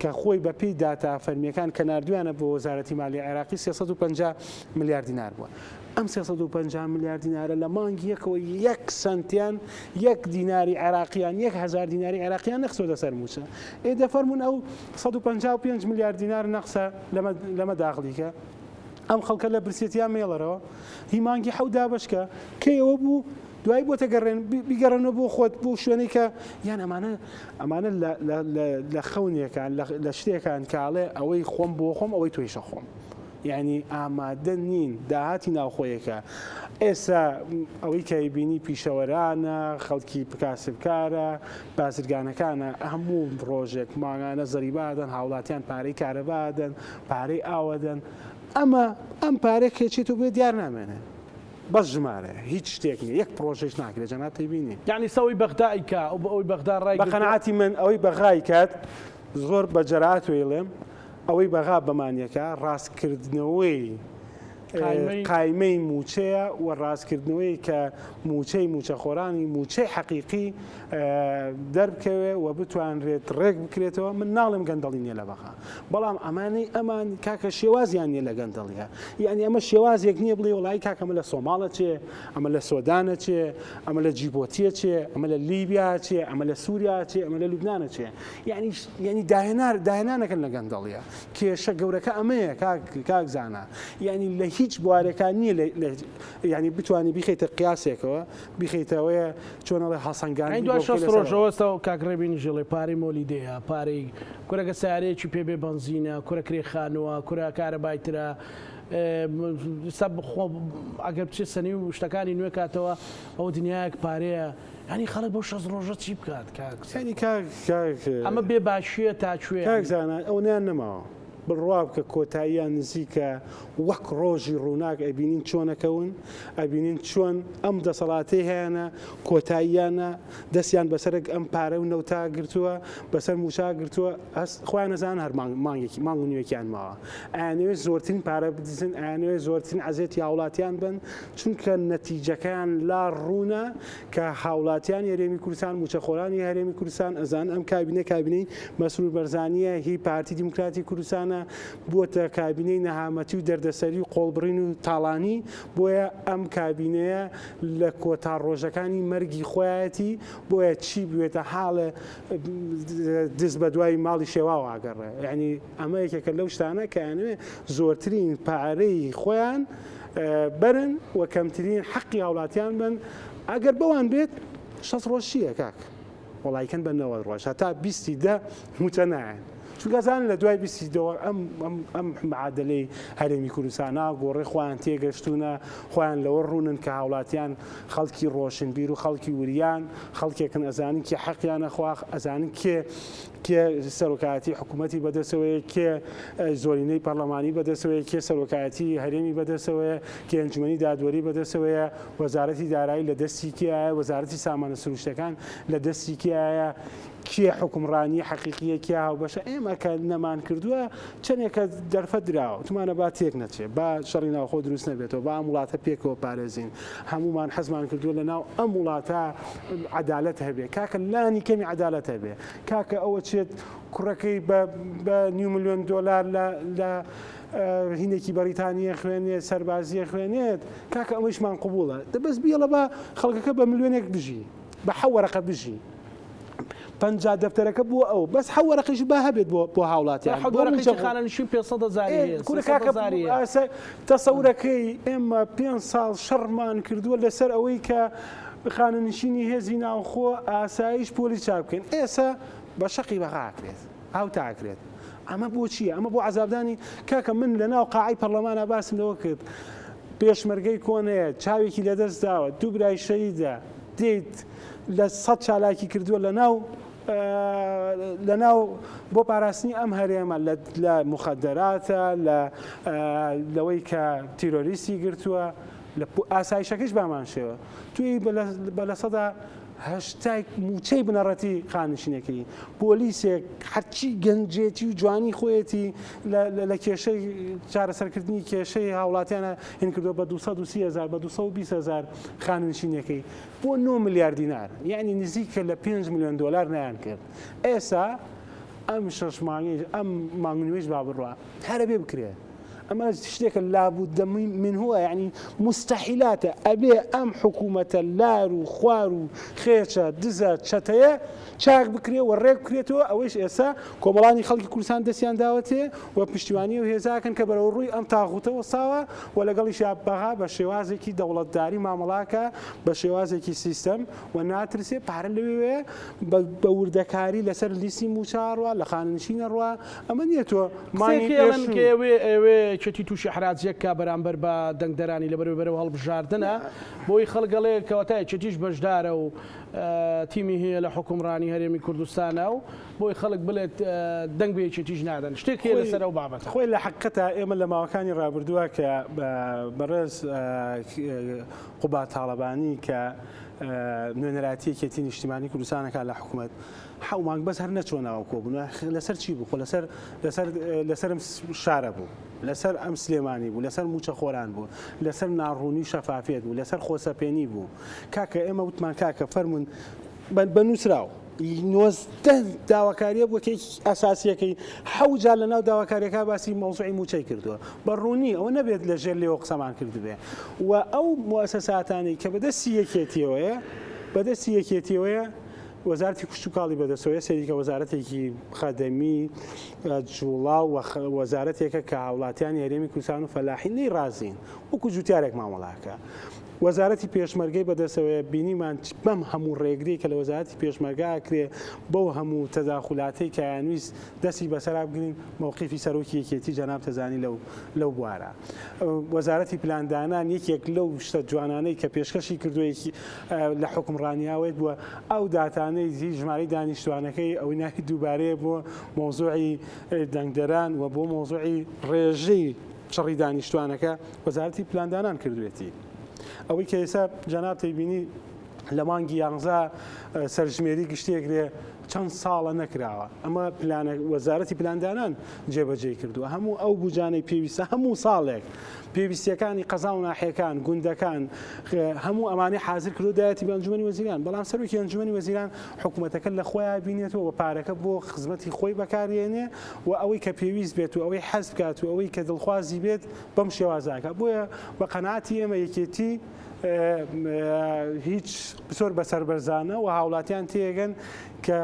کە خۆی بە پێی داتا فەرمیەکان کە نردویانە بۆ وەزارەتی مالیە عێراقی 350 ملیارد دینار بووە ئەم 350 ملیارد دینارە لە مانگی یەکەوە 1 سنتیان 1 دیناری عێراقیان 1000 دیناری عێراقیان نەخسۆتە سەر موچە دەفەرمونون ئەو 155 ملیارد دینار نەخسە لەمە داخلیکە ئەم خەڵکە لە برسێتیان مێڵەرەوە هی مانگی حەودا بەشکە کەیەوە بوو دوای بۆ تەگەڕێن بیگەڕێنەوە بۆ خۆت بۆ شوێنەی کە یان ئەمانە لە خەونیەکان لە شتێکان کاڵێ ئەوەی خۆم بۆ خۆم ئەوەی تۆیشە خۆم یعنی ئامادە نین داهاتی ناوخۆیەکە ئێستا ئەوەی کە بینی پیشەوەرانە خەڵکی بکاسبکارە بازرگانەکانە هەموو ڕۆژێک ماگانە زەریبادەن هاوڵاتیان پارەی کارەبادەن پارەی ئاوەدەن ئەم پارێک کێچێت و بێ دیار نامێنێ بەس ژمارە هیچ شتێک نیە یەک پرۆژێش ناکرێت جەناب تەیبینی یعنی سەوەی بەغدایکە ئەو ئەوەی بەغدا ڕای بە قەنەعەتی من ئەوەی بەغای کات زۆر بە جەرئات وێڵێم ئەوەی بەغا بەمانیەکە ڕاستکردنەوەی قایمەی موچەیە و ڕاستکردنەوەی کە موچەی موچەخۆرانی موچەی حەقیقی دەربکەوێ و بتوانرێت ڕێک بکرێتەوە. من ناڵێم گەندەڵی نییە لە بەغا، بەڵام ئەمانەی ئەمان کاکە شێوازیان نیە لە گەندەڵیە. یعنی ئەمە شێوازێک نییە بڵێ وڵی کاکەمە لە سۆماڵە چێ، ئەمە لە سۆدانە چێ، ئەمە لە جیبۆتیە چێ، ئەمە لە لیبیا چێ، ئەمە لە سووریا چێ، ئەمە لە لوبنانە چێ. یعنی داهێنانەکەن لە گەندەڵیە. کێشە گەورەکە ئەمەیە کاک زانە. یعنی لە هیچ بوارەکان نییە ینی بتوانانی بیخیتە قیاسێکەوە بیخیتەوەیە چۆنەڵێ هەڵسەنگانی ڕۆژەوەستا و کاکڕێبینی ژڵێ پارەی مۆلیدەیە، پارەی کورەکە سیارەیەکی پێبێ بنزینە، کورە کرێخانووە، کورە کارەبایترە بخۆ ئەگەر بچێت سەنی و شتەکانی نوێ کاتەوە ئەو دنیایەک پارەیە. ینی خەڵک بۆ 6 ڕۆژە چی بکات ئەمە بێ باشیە تاکوێ کاکزانە ئەو نیان نەماوە بڕوا بکە کۆتاییان نزیکە وەک ڕۆژی ڕووناک ئەبینین چۆنەکەون، ئەبینین چۆن ئەم دەسەڵاتی هەیەە کۆتاییانە دەستیان بەسەرک ئەم پارە و نەوتا گرتووە بەسەر موچا گرتووە خۆیان نەزان هەر مانگێکی مانگ و نوێکیان ماوە. ئەیانوێت زۆرترین پارە بدزن، ئەیانوێت زۆرترین عەزێتی هاوڵاتیان بن، چونکە نەتیجەکەیان لا ڕوونە کە هاوڵاتیان هەرێمی کوردستان موچەخۆرانی هەرێمی کوردستان ئەزان ئەم کابینەی مەسرور بەرزانیە هی پارتی دیموکراتی کوردستانە بۆتە کابینەی نەهامەتی و دەردەسەری و قۆڵبڕین و تاڵانی. بۆیە ئەم کابینەیە لە کۆتا ڕۆژەکانی مەرگی خۆیەتی بۆیە چی بوێتە حاڵە دەست بە دوای ماڵی شێواوە ئاگەڕێ. یعنی ئەمە یەکێکە لەو شتانە کە یانوێ زۆرترین پارەی خۆیان بەرن و کەمترین حەقی هاوڵاتیان بن. ئەگەر بەوان بێت 6 ڕۆژ چییە کاک؟ وڵایکەن بە 90 ڕۆژ هەتا 20 موچە نایەن. چونکەزان لە دوای 22 ئەم معادلەی هەرێمی کوردستانە گۆڕێ خۆیان تێگەشتونە، خۆیان لەوە ڕوونن کە هاوڵاتیان خەڵکی ڕۆشنبیر و خەڵکی وریان خەڵکێکن ئەزانین کێ حەقیانە خوا ئەزانین کێ سەرۆکایەتی حکوومەتی بەدەستەوەی کێ زۆرینەی پەرلەمانی بەدەستەوەی کێ سەرۆکایەتی هەرێمی بەدەستەوەیە کێ ئەنجومەنی دادوەری بەدەستەوەیە وەزارەتی دارایی لە دەستی کێایە وەزارەتی سامانە سروشتەکان لە دەستی کێایە کێ حکومڕانی حەقیقیە کێ هاوبەشە. ئێمە کە نەمان کردووە چەندێکە دەرفەت دراوە تومانە با تێک نەچێت با شەڕی ناوخۆ دروست نەبێتەوە با ئەم وڵاتە پێکەوە پارێزین. هەمومان حەزمان کردووە لە ناو ئەم وڵاتە عەدالەت هەبێ. کاکە لانی کەمی عەدالەت هەبێ. کاکە ئەوە چێت کوڕەکەی بە $9 ملیۆن لە هینێکی بەریتانیە خوێنێت سەربازیە خوێنێت کاکە ئەوەیشمان قبوڵە. دەبەست بیڵە بە خەڵکەکە بە ملیۆنێک بژی بە 7 وەرەقە بژی 50 دەفتەرەکە بووە ئەو بەس 7 وەرەقەیش با هەبێت بۆ هاوڵاتیان خانەنشین 500,000 تەسەورەکەی ئێمە 5 ساڵ شەڕمان کردووە لەسەر ئەوەی کە خانەنشینی هێزی ناوخۆ ئاسایش پۆلی چاپ بکەین. ئێستا بە شەقی بەغاکرێت هاوتاکرێت. ئەمە بۆ چییە؟ ئەمە بۆ عەزابدانی کاکە من لە ناو قاعی پەرلەمانە باسم لەوە کرد پێشمەرگەی کۆنەیە چاوێکی لەدەست داوە 2 برای شەهیدە دێیت لە 100 چالاکی کردووە لە ناو بۆ پاراستنی ئەم هەرێمە لە مخدراتە لەوەی کە تیرۆریستی گرتووە لە ئاسایشەکەش بامانشەوە توی بە لە سەدا هەشتای موچەی بنەڕەتی خانشینەکەی پۆلیسێک هەرچی گەنجێتی و جوانی خۆیەتی لە کێشەی چارەسەرکردنی کێشەی هاوڵاتیانە هێن کردووە بە 230,000 بە 220,000 خانشینەکەی بۆ 9 ملیار دینار. یعنی نزیکە لە $5 ملیۆن نیان کرد. ئێستا ئەم 6 مانگی ئەم مانگنوێش با بڕوە هەرە بێ بکرێت. ئەمە شتێکە لابد من هو یعنی مستحیلاتە ئەبێ ئەم حکوومەتە لار و خوار و خێچە دزە چەتەیە چاک بکرێ و ڕێک بکرێتەوە. ئەوەش ئێستا کۆمەڵانی خەڵکی کوردستان دەستیان داوەتێ و پشتیوانی و هێزاکەن کە بەرەو ڕووی ئەم تاغوتەوە ساوە و لەگەڵی شابەها بە شێوازێکی دەوڵەتداری مامەڵاکە بە شێوازێکی سیستەم و ناترسێ پارە لەوێ بە وردەکاری لەسەر لیستی موچارڕوە لە خاننشینە ڕوە. ئەمە نیە تۆ ئێوێ یەکێتی تووشی حراجێک کا بەرامبەر بە دەنگدەرانی لە بەرەوبەرەوە هەڵبژاردنە بۆی خەڵگەڵەیە کەواتە یەکێتیش بەشدارە و تیمی هەیە لە حکومڕانی هەرێمی کوردستانە و بۆی خەڵک بڵێت دەنگ بە یەکێتیش نادەن شتێک هەیە لەسەر ئەو بابەتە خۆی لە حقیقەتە ئێمە لە ماوەکانی ڕابردووە کە بەڕێز قوبات تاڵەبانی کە نوێنەرایەتی یەکێتی نیشتیمانی کوردستانەکە لە حکوومەت حەو مانگ بەس هەر نەچۆنەوە کۆبوون لەسەر چی بوو خۆ لەسەر شارە بوو لەسەر ئەم سلێمانی بوو لەسەر موچە خۆران بوو لەسەر ناڕوونی شەفافێت بوو لەسەر خۆسەپێنی بوو کاکە ئێمە وتمان کاکە فەرمونون بە نووسراو داواکاریە بووکەی ئاساسیەکەی حەوجار لە ناو داواکاریەکە باسی مەوزوعی موچەی کردووە بەڕوونی ئەوە نەبێت لە ژێر لێەوە قسەمان کردبێ و ئەو مؤسساتانی کە بەدەستی یەکێتیەوەیە وەزارەتی کوشت و کاڵی بەدەستەوەی سەریکە وەزارەتێکی خەدەمی جوڵاو وەزارەتێکە کە هاوڵاتیانی هەرێمی کوردستان و فەلاحی نەی ڕازین وەکو جوتیارێک مامەڵاکە وەزارەتی پێشمەرگەی بەدەستەوەی بینیمان بەم هەموو ڕێگری کە لە وەزارەتی پێشمەرگا کرێ بەو هەموو تەداخولاتەی کە یانویست دەستی بەسەرا بگرین مووقیفی سەرۆکی یەکێتی جەناب تەزانی لەو بوارە وەزارەتی پلاندانان یەکێک لەو شتە جوانانەی کە پێشکەشی کردووەیەکی لە حکومڕانیاوێت بووە ئەو داتانەی ژمارەی دانیشتوانەکەی ئەوەی ناوی دووبارەیە بۆ مۆزوعی دەنگدەران و بۆ مۆزوعی ڕێژەی چڕی دانیشتوانەکە وەزارەتی پلاندانان کردوێتی ئەوەی کە ئێستا جەناب تەیبینی لە مانگی 11 سەرژمێری گشتێکرێ چەند ساڵە نەکراوە ئەمە وەزارەتی پلاندانان جێبەجێ کردووە هەموو ئەو بوجانەی پێویستە هەموو ساڵێک پێویستیەکانی قەزا و ناحیەکان گوندەکان هەموو ئەمانەی حاضر کردو دایەتی بە ئەنجومەنی وەزیران بەڵام سەرۆکی ئەنجومەنی وەزیران حکوومەتەکە لە خۆیان بینێتەوە بە پارەکە بۆ خزمەتی خۆی بەکارهێنێ و ئەوەی کە پێویست بێت و ئەوەی حەز بکات و ئەوەی کە دڵخوازی بێت بەم شێوازاکە بۆیە بە قەناعەتی ئێمە یەکێتی هیچ زۆر بەسەربەرزانە و هاوڵاتیان تێگەن کە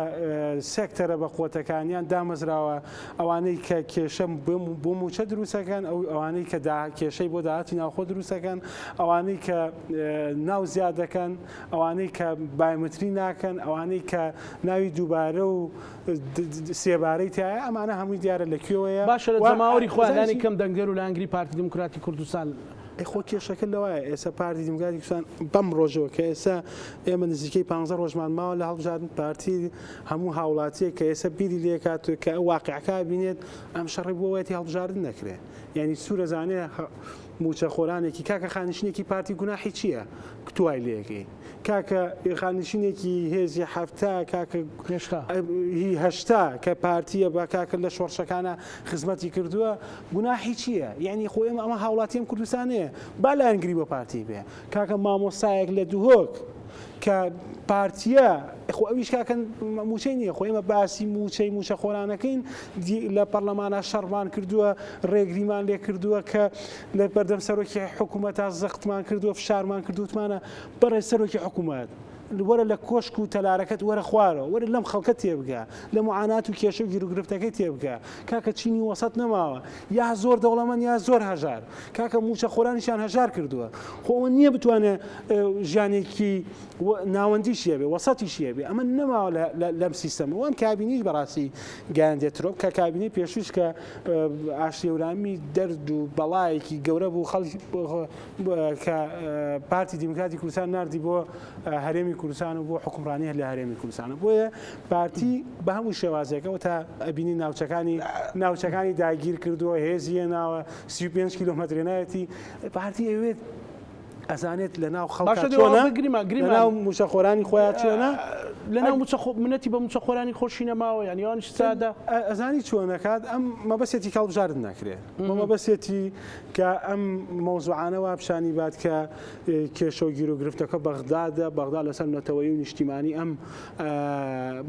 سێکتەرە بە قوتەکانیان دامەزراوە ئەوانەی کە کێشە بۆ موچە دروستەکەن ئەو ئەوانەی کە کێشەی بۆ داهاتی ناوخۆ دروستەکەن ئەوانەی کە ناو زیاد دەکەن ئەوانەی کە بایۆمەتری ناکەن ئەوانەی کە ناوی دووبارە و سێبارەی تایە ئەمانە هەمووی دیارە لەکوێوەیە باشە لە زەماوەری خۆیانانی کەم دەنگەر و لانگری پارتی دموکراتی کوردستان خۆ کێشەکە لەوایە ئێستا پارتی دموکراتی کوردستان بەم ڕۆژەوە کە ئێستا ئێمە نزیکەی 15 ڕۆژمان ماوە لە هەڵبژاردن پارتی هەموو هاوڵاتیە کە ئێستا بیری لێکات کە ئەو واقعەکە بینێت ئەم شەڕی بۆ وەیەتی هەڵبژاردن نەکرێ یعنی سوورە زانێ موچە خۆرانێکی کاکە خانشینێکی پارتی گوناحی چییە کتوای لێەکەی کاکە خانشینێکی هێزی هەفتا کاکە هەشتا کە پارتیە بە کاکە لە شۆڕشەکانە خزمەتی کردووە گوناحی چییە یعنی خۆ ئەمە هاوڵاتیم کوردستانەیە با لایەنگری بۆ پارتی بێ کاکە مامۆستایەک لە دووهۆک کە پارتیە خۆ ئەویش کاکەن موچەی نییە خۆ ئێمە باسی موچە خۆرانەکەین لە پەرلەمانە شەڕمان کردووە ڕێگریمان لێ کردووە کە لە بەردەم سەرۆکی حکوومەتە زەختمان کردووە فشارمان کردوتمانە بەڕێ سەرۆکی حکوومەت وەرە لە کۆشک و تەلارەکەت وەرە خوارەوە وەرە لەم خەڵکە تێبگە لە معانات و کێشە و گیرروگرفتەکەی تێبگە کاکە چینی وەسەد نەماوە یا زۆر دەوڵەمەند یا زۆر هەژار کاکە موچە خۆرانیشان هەژار کردووە خۆ ئەوە نییە بتوانێت ژیانێکی ناوەندیشیە بێ وەسەتیشیە بێ ئەمە نەماوە لەم سیستەمە وەم کابینیش بەڕاستی گەیاندێتەوە کە کابینی پێشوش کە ئاشتێورامی دەرد و بەڵایەکی گەورە بوو خەڵکی کە پارتی دموکراتی کوردستان ناردی بۆ هەرێمی کوردستان و بۆ حکومڕانی لە هەرێمی کوردستانە بۆیە پارتی بە هەموو شێوازێکەوە تا ئەبینی ناوچەکانی داگیر کردووە هێزیە ناوە 35 کیلۆمەترێنایەتی پارتی ئەوێت ئەزانێت لە ناو خەڵک ناو موچەخۆرانی خۆیان چۆنە لە ناو منەتی بە موچەخۆرانی خۆشی نەماوە یان یوانش سادە ئەزانی چۆنەکات ئەم مەبەسێتی کاڵبژاردن ناکرێت مەبەسێتی کە ئەم مەوزوعانەوە پیشانی بات کە کێشە و گیرروگرفتەکە بەغدا لەسەر نەتەوەی و نیشتیمانی ئەم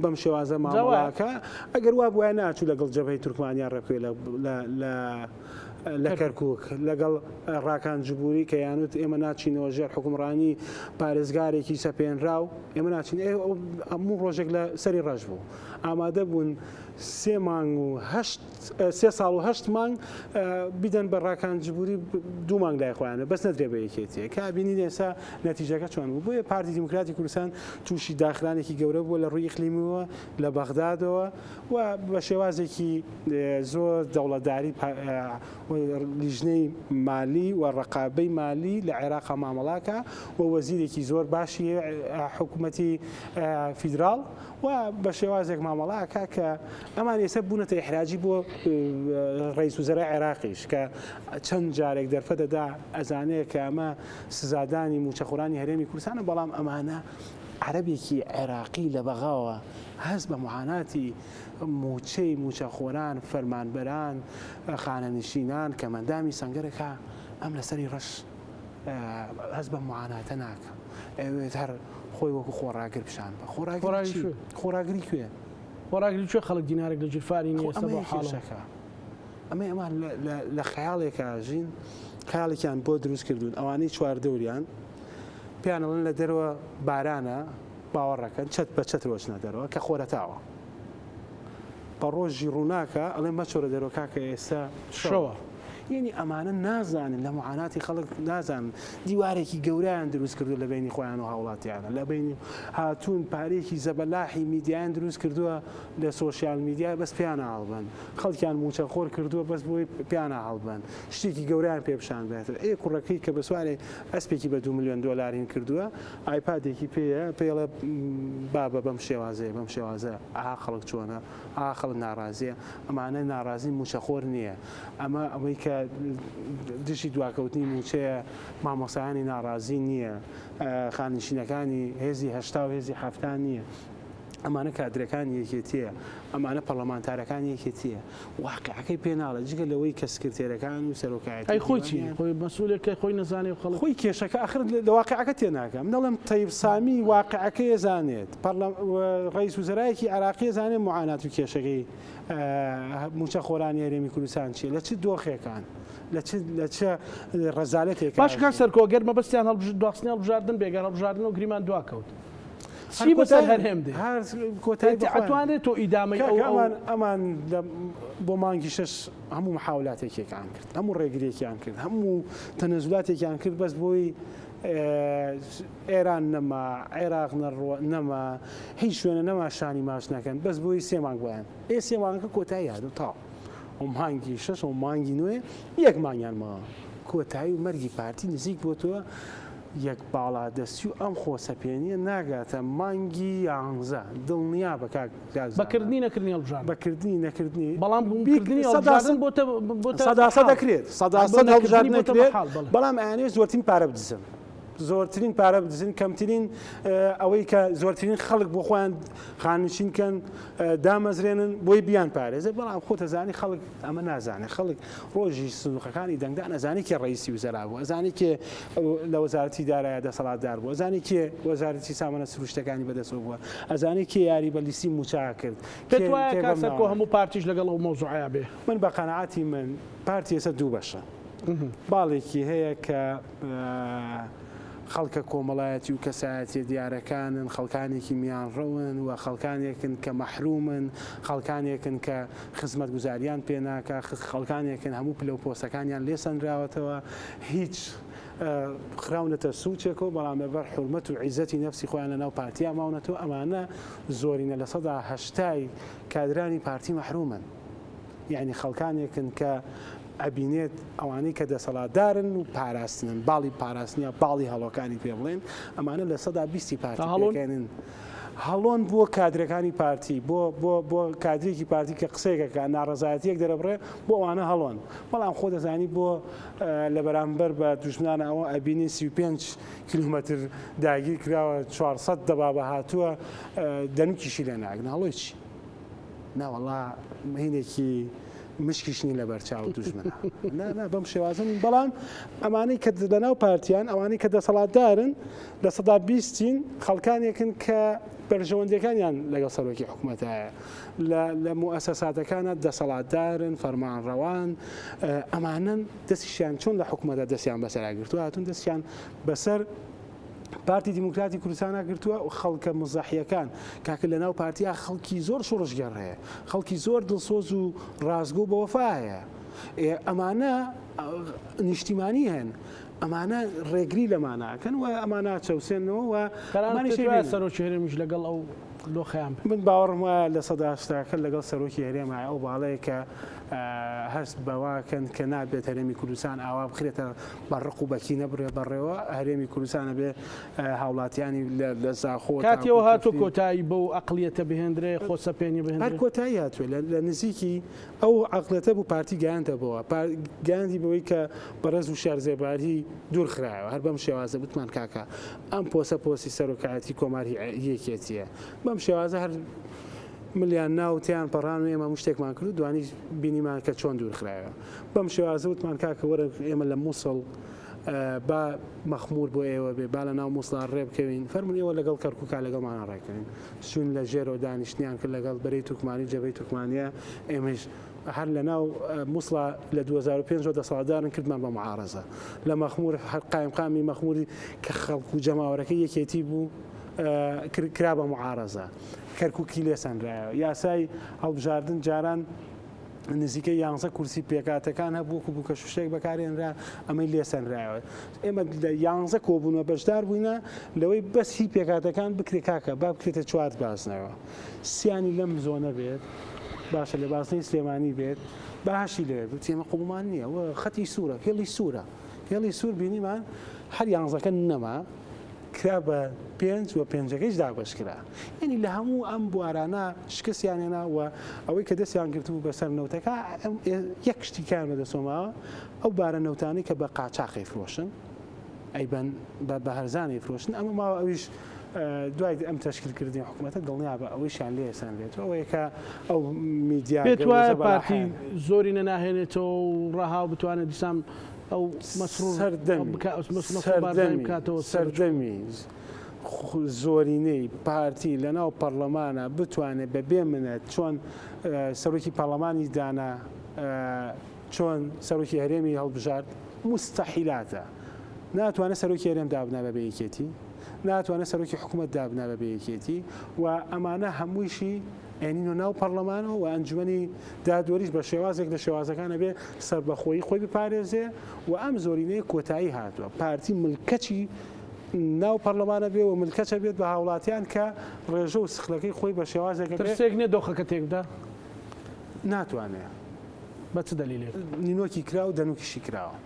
بەم شێوازە ماوەڵاکە ئەگەر وا بووە ناچوو لەگەڵ جەبهەی تورکمانیان ڕێکوێ لە کەرکووک لەگەڵ ڕاکان جبووری کە یانوت ئێمە ناچینەوە ژێر حکومڕانی پارێزگارێکی سەپێنراو ئێمە ناچین هەموو ڕۆژێک لە سەری ڕەش بوو ئامادە بوون 3 مانگ و 3 ساڵ و 8 مانگ بیدەن بە ڕاکان جبووری 2 مانگ لای خۆیانە بەس نەدرێ بە یەکێتیە کە بینین ئێستا نەتیجەکە چۆن بوو بۆیە پارتی دموکراتی کوردستان تووشی داخرانێکی گەورە بووە لە ڕووی ئیقلیمیەوە لە بەغدادەوە و بە شێوازێکی زۆر دەوڵەتداری لیژنەی مالی و ڕقابەی مالی لە عێراق مامەڵاکە و وەزیرێکی زۆر باشی حکوومەتی فیدراڵ و بە شێوازێک مامەڵاکە کە ئەمان ێستا بوونەتە ئیحراجی بۆ ڕئیس وزەرای عێراقیش کە چەند جارێک دەرفە دەدا ئەزانەیە کە ئەمە سزادانی موچەخۆرانی هەرێمی کوردستانە بەڵام ئەمانە عەرەبێکی عێراقی لە بەغاوە هەست بە معاناتی موچەی موچەخۆران فەرمانبەران خانەنشینان کەمەندامی سەنگەرێکە ئەم لەسەری ڕەش هەست بە معاناتە ناکە ئەوێت هەر خۆی وەکو خۆڕاگر پیشان بە خۆراگری کوێ خۆراگری کوێ خەڵک دینارێک لە جرفانی نیە بۆ حاڵەکە ئەمە لە خەیاڵێکە ژین خەیاڵێکیان بۆ دروست کردوون ئەوانەی چواردەوریان پیانەڵن لە دەرەوە بارانە باوەڕەکەن چەت بە چەت ڕۆژنە دەرەوە کە خۆرەتاوە بە ڕۆژی ڕووناکە ئەڵێ مەچۆرە دەرەوەکە کە ئێستا شەوە یعنی ئەمانە نازانن لە معاناتی خەڵک نازانن دیوارێکی گەوریان دروست کردو لە بینی خۆیان و هاوڵاتیانە لە بینی هاتوون پارێکی زەبەلاحی میدیایان دروست کردووە لە سۆشیال میدیا بەس پیانە هەڵبن خەڵکیان موچەخۆر کردووە بەس بۆی پیانە هەڵبن شتێکی گەوریان پێپشان بێتەوە ئێ کوڕەکەی کە بە سوارێ ئەسپێکی بە 2 ملیۆن دۆلارین کردووە ئایپادێکی پێیە پێڵە بابە بەم شێوازەیە بەم شێوازە ئاها خەڵک چۆنە ئاها خەڵک ناڕازیە ئەمانە ناڕازی موچەخۆر نییە ئەمە ئەوەی کە دشی دواکەوتنی موچەیە مامۆسایانی ناڕازی نییە خانشینەکانی هێزی هەشتا و هێزی هەفتان نییە ئەمانە کادرەکانی یەکێتیە ئەمانە پەرلەمانتارەکانی یەکێتیە واقعەکەی پێ ناڵێت جگە لەوەی کە سکرتێرەکان و سەرۆکایەتی ئەی خۆی چی خۆی مەسئولێکە خۆی نەزانێ و خەڵک خۆی کێشەکە ئاخر لە واقعەکە تێناکەم نەڵێم تەیب سامی واقعەکەی زانێت ڕئیس وزەرایەکی عێراقی زانێت معانات و کێشەکەی موچەخۆرانی هەرێمی کوردستان چیە لە چ دۆخێکان لە چه ڕەزالەتێک باشکان سەرکۆگەر مەبەستیان هەڵدواستنی هەڵبژاردن بێگەر هەڵبژاردن و گریمان دواکەوت چی بەسەر هەرێم دێ ئەتوانێت تۆ ئیدامەی ئەمان بۆ مانگی شەش هەموو محاولاتێکیان کرد هەموو ڕێگرێکیان کرد هەموو تەنەزولاتێکیان کرد بەس بۆی ئێران نەما عێراق نەما هیچ شوێنە نەما شانی ماش نەکەن بەس بۆی 3 مانگ بۆیان ئێ 3 مانگەکە کۆتایی یادو تا مانگی شەش و مانگی نوێ 1 مانگیان ماوە کۆتایی و مەرگی پارتی نزیک بۆ تۆ یەک باڵا دەستی و ئەم خۆسەپێنیە ناگاتە مانگی 11 دڵنیا بەکردنی نەکردنی هەڵبژاردن بەکردنی نەکردنی بەڵام بکردنی هەڵبژاردن سەداسە دەکرێت سەداسە هەڵبژاردن نەکرێت بەڵام ئەیانێ زۆرترین پارە بدزن زۆرترین پارە بدزن کەمترین ئەوەی کە زۆرترین خەڵک بۆ خۆیان خانشینکەن دامەزرێنن بۆی بیان پارێزە بەڵام خۆ ئەزانی خەڵک ئەمە نازانێت خەڵک ڕۆژی سندوقەکانی دەنگدان ئەزانی کێ ڕئیسی وزەرا بوو ئەزانی کێ لە وەزارەتی دارایە دەسەڵاتدار بوو ئەزانی کێ وەزارەتی سامانە سروشتەکانی بەدەستەوە بووە ئەزانی کێ یاری بە لیستی موچا کرد پێت وایە کاسەرکۆ هەموو پارتیش لەگەڵ ئەو مۆزوعەیە بێ من بە قەنەعاتی من پارتی ئێستا 2 بەشە باڵێکی هەیە کە خەڵکە کۆمەڵایەتی و کەسایەتی دیارەکانن خەڵکانێکی میانڕەون و خەڵکانێکن کە مەحرومن خەڵکانێکن کە خزمەت گوزاریان پێناکە خەڵکانێکن هەموو پلە و پۆستەکانیان لێسەنراوەتەوە هیچ خراونەتە سوچێکەوە بەڵام لەبەر حورمەت و عیزەتی نەفسی خۆیان لەناو پارتیا ماونەتەوە ئەمانە زۆرینە لە 180 کادرانی پارتی مەحرومن یعنی خەڵکانێکن کە ئەبینێت ئەوانەی کە دەسەڵاتدارن و پاراستنن باڵی پاراستنیە باڵی هەڵۆکانی پێ بڵێن ئەمانە لە 120 پارتیکەن هەڵۆن بۆ کادرەکانی پارتی بۆ کادرێکی پارتی کە قسێکەکە ناڕزایەتیەک دەرەبڕێ بۆ ئەوانە هەڵۆن بەڵام خۆ دەزانی بۆ لە بەرامبەر بە دوژمنان ئەوە ئەبینی 35 کیلومتر داگیر کراوە 400 دەبا بە هاتووە دەنوکیشی لە ناگن هەڵۆی چی ناوەڵا هینێکی مشکیشنی لە بەرچاو دوژمنە بەم شێوازن بەڵام ئەمانەی کە لەناو پارتیان ئەوانەی کە دەسەڵاتدارن لە 120 خەڵکانێکن کە بەرژەوەندەکانیان لەگەڵ سەرۆکی حکوومەتایە لە موئەسەساتەکانە دەسەڵاتدارن فەرمانڕەوان ئەمانن دەستیشیان چۆن لە حکوومەتە دەستیان بەسەراگرتووە هاتوون دەستیان بەسەر پارتی دیموکراتی کوردستانە گرتووە و خەڵکە مزاحیەکان کاکە لەناو پارتیا خەڵکی زۆر شوڕژگەڕ هەیە خەڵکی زۆر دڵسۆز و ڕازگۆ بە وەفایە ئەمانە نیشتیمانی هەن ئەمانە ڕێگری لەماناکەن و ئەمانە چەوسێنەوە و سەرۆکی هەرێمیش لەگەڵ ئەو دۆخیان بێ. من باوەڕم وایە لە سەداشتاکە لەگەڵ سەرۆکی هەرێمە ئەو باڵەیە کە هەست بەواکەن کە نابێت هەرێمی کوردستان ئاوا بخرێتە بەڕق و بەکی نەبرێ بەڕێوە هەرێمی کوردستانە بێ هاوڵاتیانی لە زاخۆ کاتیەوە هاتوو کۆتایی بەو ئەقلیەتە بهێندرێ خۆسەپێنی هەر بهێندرێ کۆتایی هاتووە لە نزیکی ئەو عقلەتە بوو پارتی گەیاندەبەوە گاندی بەوەی کە بەڕێز و شارزێباری دوور خراوە هەر بەم شێوازە بتمان کاکە ئەم پۆستی سەرۆکایەتی کۆماری یەکێتیە بەم شێوازە هەر ملیان ناوتیان پەڕان و ئێمە شتێکمان کرد دوانی بینیمان کە چۆن دوور خراوە بەم شێوازە وتمان کاکە وەرە ئێمە لە مووسڵ با مەخمور بۆ ئێوە بێ با لە ناو مووسڵان ڕێ بکەوین فەرمون ئێوە لەگەڵ کەرکووکا لەگەڵمان ڕێکەوین سوون لە ژێرەوە دانیشتیان کرد لەگەڵ بەرەی توکمانی جەبەی توکمانیە ئێمەش هەر لە ناو مووسڵا لە 2005 دەسەڵاتدارن کردمان بە معارەزە لە مەخمور قایمقامی مەخموری کە خەڵک و جەماوەرەکەی یەکێتی بوو کرا بە معارەزە کەرکووکی لێسەنرایەوە یاسای هەڵبژاردن جاران نزیکە 11 کورسی پێکاتەکان هەبووکو بوو کە شوشێک بەکارێنرا ئەمەی لێسەنرایەوە ئێمە لە 11 کۆبوونەوە بەشدار بووینە لەوەی بەسی پێکاتەکان بکرێ کاکە با بکرێتە چوار بازنەوە سیانی لەم زۆنە بێت باشە لە بازنەی سلێمانی بێت باشی لێ تێمە قوڵمان نییە خەتی سوورە هێڵی سوور بینیمان هەر 11ەکە نەما کرا بە 5 و 5ەکەیش دابش کرا یعنی لە هەموو ئەم بوارانە شکستیانێناوە ئەوەی کە دەستیان گرتبوو بەسەر نەوتەکە یەک شتی کار بەدەسۆماوە ئەو بارە نەوتانی کە بە قاچاقی فرۆشن ئەیبەن بە هەرزانی فرۆشن ئەمە ماوە ئەویش دوای ئەم تەشکیلکردنی حکوومەتە دڵنیا بە ئەوەیشیان لێسان بێت ئەوەیە کە ئەو میدیا پێت وایە پارتی زۆری نەناهێنێتەوە و ڕەهاو بتوانێت دیسان ئەو سەردەمی زۆرینەی پارتی لە ناو پەرلەمانە بتوانێت بە بێ منێت چۆن سەرۆکی پەرلەمانی دانا چۆن سەرۆکی هەرێمی هەڵبژارد مستەحیلاتە ناتوانێت سەرۆکی هەرێم دابنا بە بەیەکێتی ناتوانێت سەرۆکی حکوومەت دابنا بە بەیەکێتی و ئەمانە هەموویشی ئەنین و ناو پەرلەمانەوە و ئەنجومەنی دادوەریش بە شێوازێک لە شێوازەکانە بێ سەربەخۆیی خۆی بپارێزێ و ئەم زۆرینەیە کۆتایی هاتووە پارتی ملکەچی ناو پەرلەمانە بێ و ملکەچە بێت بە هاوڵاتیان کە ڕێژە و سخلەکەی خۆی بە شێوازێک ترسێک دۆخەکە تێکدا ناتوانێت بە چ دلیلێک نینۆکی کرا و دەنوکیشی کراوە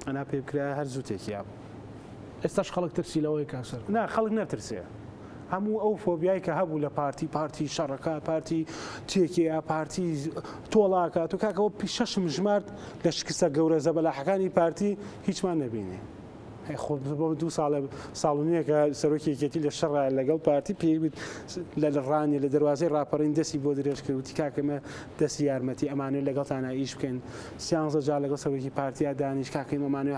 ئەنا پێ بکرا هەر زووتێکیاب ئێستاش خەڵک ترسی لەوەی کاسەر نا خەڵک نەترسێ هەموو ئەو فۆبیای کە هەبوو لە پارتی شەڕەکە پارتی تێکەیە پارتی تۆڵاکە تو کاکەەوە شەشم ژمارد لە شکستە گەورە زەبەلاحەکانی پارتی هیچمان نەبینێ خۆ بۆ 2 ساڵونیە کە سەرۆکی یەکێتی لە شەڕ لەگەڵ پارتی پێویست لە ڕانی لە دەواازەی ڕاپەڕین دەستی بۆ درێژ کرد وتی کاکەمە دەستی یارمەتی ئەمانوێت لەگەڵتانە ئیش بکەین سیانزە جا لەگەڵ سەرۆکی پارتیا دانیش کاکەی ئەمانوێ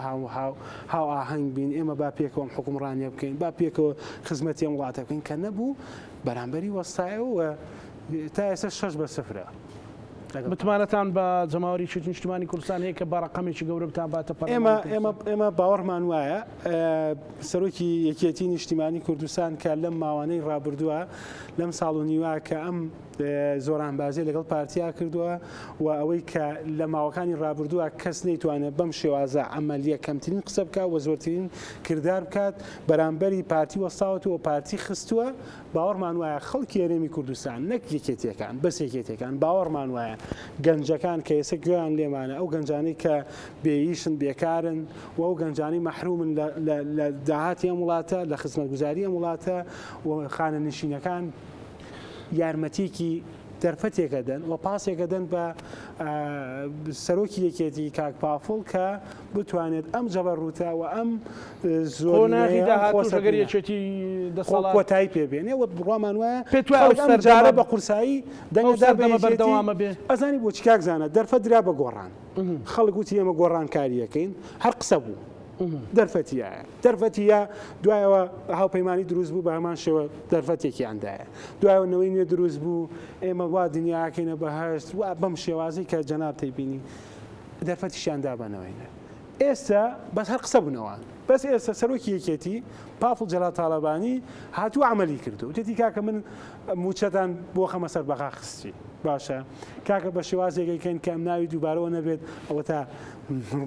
هاو ئاهەنگ بین ئێمە با پێکەوەم حکومڕانیە بکەین با پێکەوە خزمەتی ئەم وڵاتە بکەین کە نەبوو بەرامبەری وەستایەوە تا ئێستا 6-0 متمانەتان بە جەماوەری نیشتیمانی کوردستان هەیە کە بە ڕقەمێکی گەورە بتان باتە ئێمە باوەڕمان وایە سەرۆکی یەکێتی نیشتیمانی کوردستان کە لەم ماوانەی ڕابردووە لەم ساڵ و نیوە کە ئەم زۆرانبازی لەگەڵ پارتیا کردووە و ئەوەی کە لە ماوەکانی ڕابردووە کەس نەیتوانێت بەم شێوازە ئەمەلیە کەمترین قسە بکات و زۆرترین کردار بکات بەرامبەری پارتی وەستاوەتەوە پارتی خستووە باوەڕمان وایە خەڵکی هەرێمی کوردستان نەک یەکێتیەکان بەس یەکێتیەکان باوەڕمان وایە گەنجەکان کە ئێستا گوێیان لێمانە ئەو گەنجانەی کە بێئیشن بێکارن و ئەو گەنجانی مەحرومن لە داهاتی ئەم وڵاتە لە خزمەتگوزاری ئەم وڵاتە و خانەنشینەکان یارمەتیکی دەرفەتێکە دەن و پاسێکە دەن بە سەرۆکی یەکێتی کاک پافڵ کە بتوانێت ئەم جەبەڕوتە و ئەم زۆرناغی داهاتوەگەریەکێتی کۆتایی پێبێنێ و بڕوامان وایە پێتوانێت بە قورسایی دەنگدار بەردەوامە بێ ئەزانی بۆ چی کاکزانە دەرفەت درا بە گۆڕان خەڵک وتی ئێمە گۆڕانکاریەکەین هەر قسە بوو دەرفەتیە دوایەوە هاوپەیمانی دروست بوو بە هەمان شێوە دەرفەتێکیاندایە دوایەوەنەوەی نوێ دروست بوو ئێمە وا دنیاکەینە بەهشت و بەم شێوازی کە جەناب تەیبینی دەرفەتیشیاندا بنەوەینە ئێستا بەس هەر قسە بوونەوە بەس ئێستا سەرۆکی یەکێتی پافڵ جەلال تاڵەبانی هاتووە عملی کردو وتێتی کاکە من موچەتان بۆ خەمە سەر بەخا خستی باشە کاکە بە شێوازێکەکەین کە ئەم ناوی دووبارەوە نەبێت ئەوە تا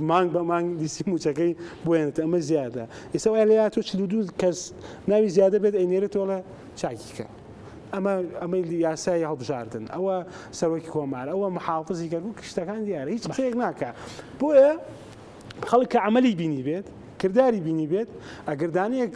مانگ بە مانگ دیسی موچەکەی بۆێنێت ئەمە زیادە ئێستا وای لە تۆ 42 کەس ناوی زیادە بێت ئەینێرێتەوە لە چاکیکە ئەمەی یاسای هەڵبژاردن ئەوە سەرۆکی کۆمار ئەوە محافزی کردبوو کشتەکان دیارە هیچ قسەیەک ناکە بۆیە خەڵک عملی بینی بێت کردداری بینی بێت ئەگردانەیەک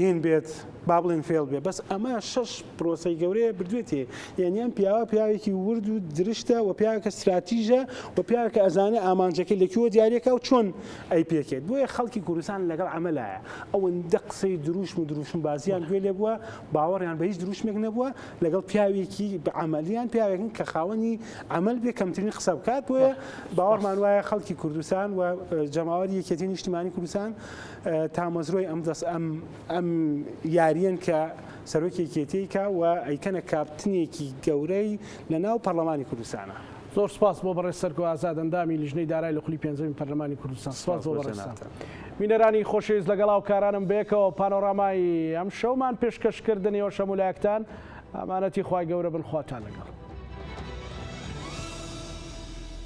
هێن بێت با بڵێن فێڵ بێ بەس ئەمە 6 پرۆسەی گەورەیە بردوێتێ یعنیان پیاوە پیاوێکی ورد و درشتە و پیاوەکە استراتیژە و پیاوەکە ئەزانێ ئامانجەکەی لەکوێوە دیارێکە و چۆن ئەی پێکێت بۆیە خەڵکی کوردستان لەگەڵ عملایە ئەوەندە قسەی دروشم و دروشم بازیان گوێ لێ بووە باوەڕیان بە هیچ دروشمێک نەبووە لەگەڵ پیاوێکی عملیان پیاوێکن کە خاوەنی عمل بێ کەمترین قسە بکات بۆیە باوەڕمان وایە خەڵکی کوردستان و جەماوەری یەکێتی نیشتیمانی کوردستان تامەزرۆی ئەم یاریەن کە سەرۆکی یەکێتیکە و ئەیکەنە کاپتنێکی گەورەی لە ناو پەرلەمانی کوردستانە. زۆر سپاس بۆ بەڕێز سەرکۆ ئازاد ئەندامی لیژنەی دارای لە خولی پێنجەمی پەرلەمانی کوردستان. سپاس بۆ بەڕێزتان. بینەرانی خۆشەویست لەگەڵ کارانم بێکەوە پانۆرامای ئەم شەومان پێشکەشکردنەوە شەمولایەکتان ئەمانەتی خوای گەورە بن خواتان لەگەڵ.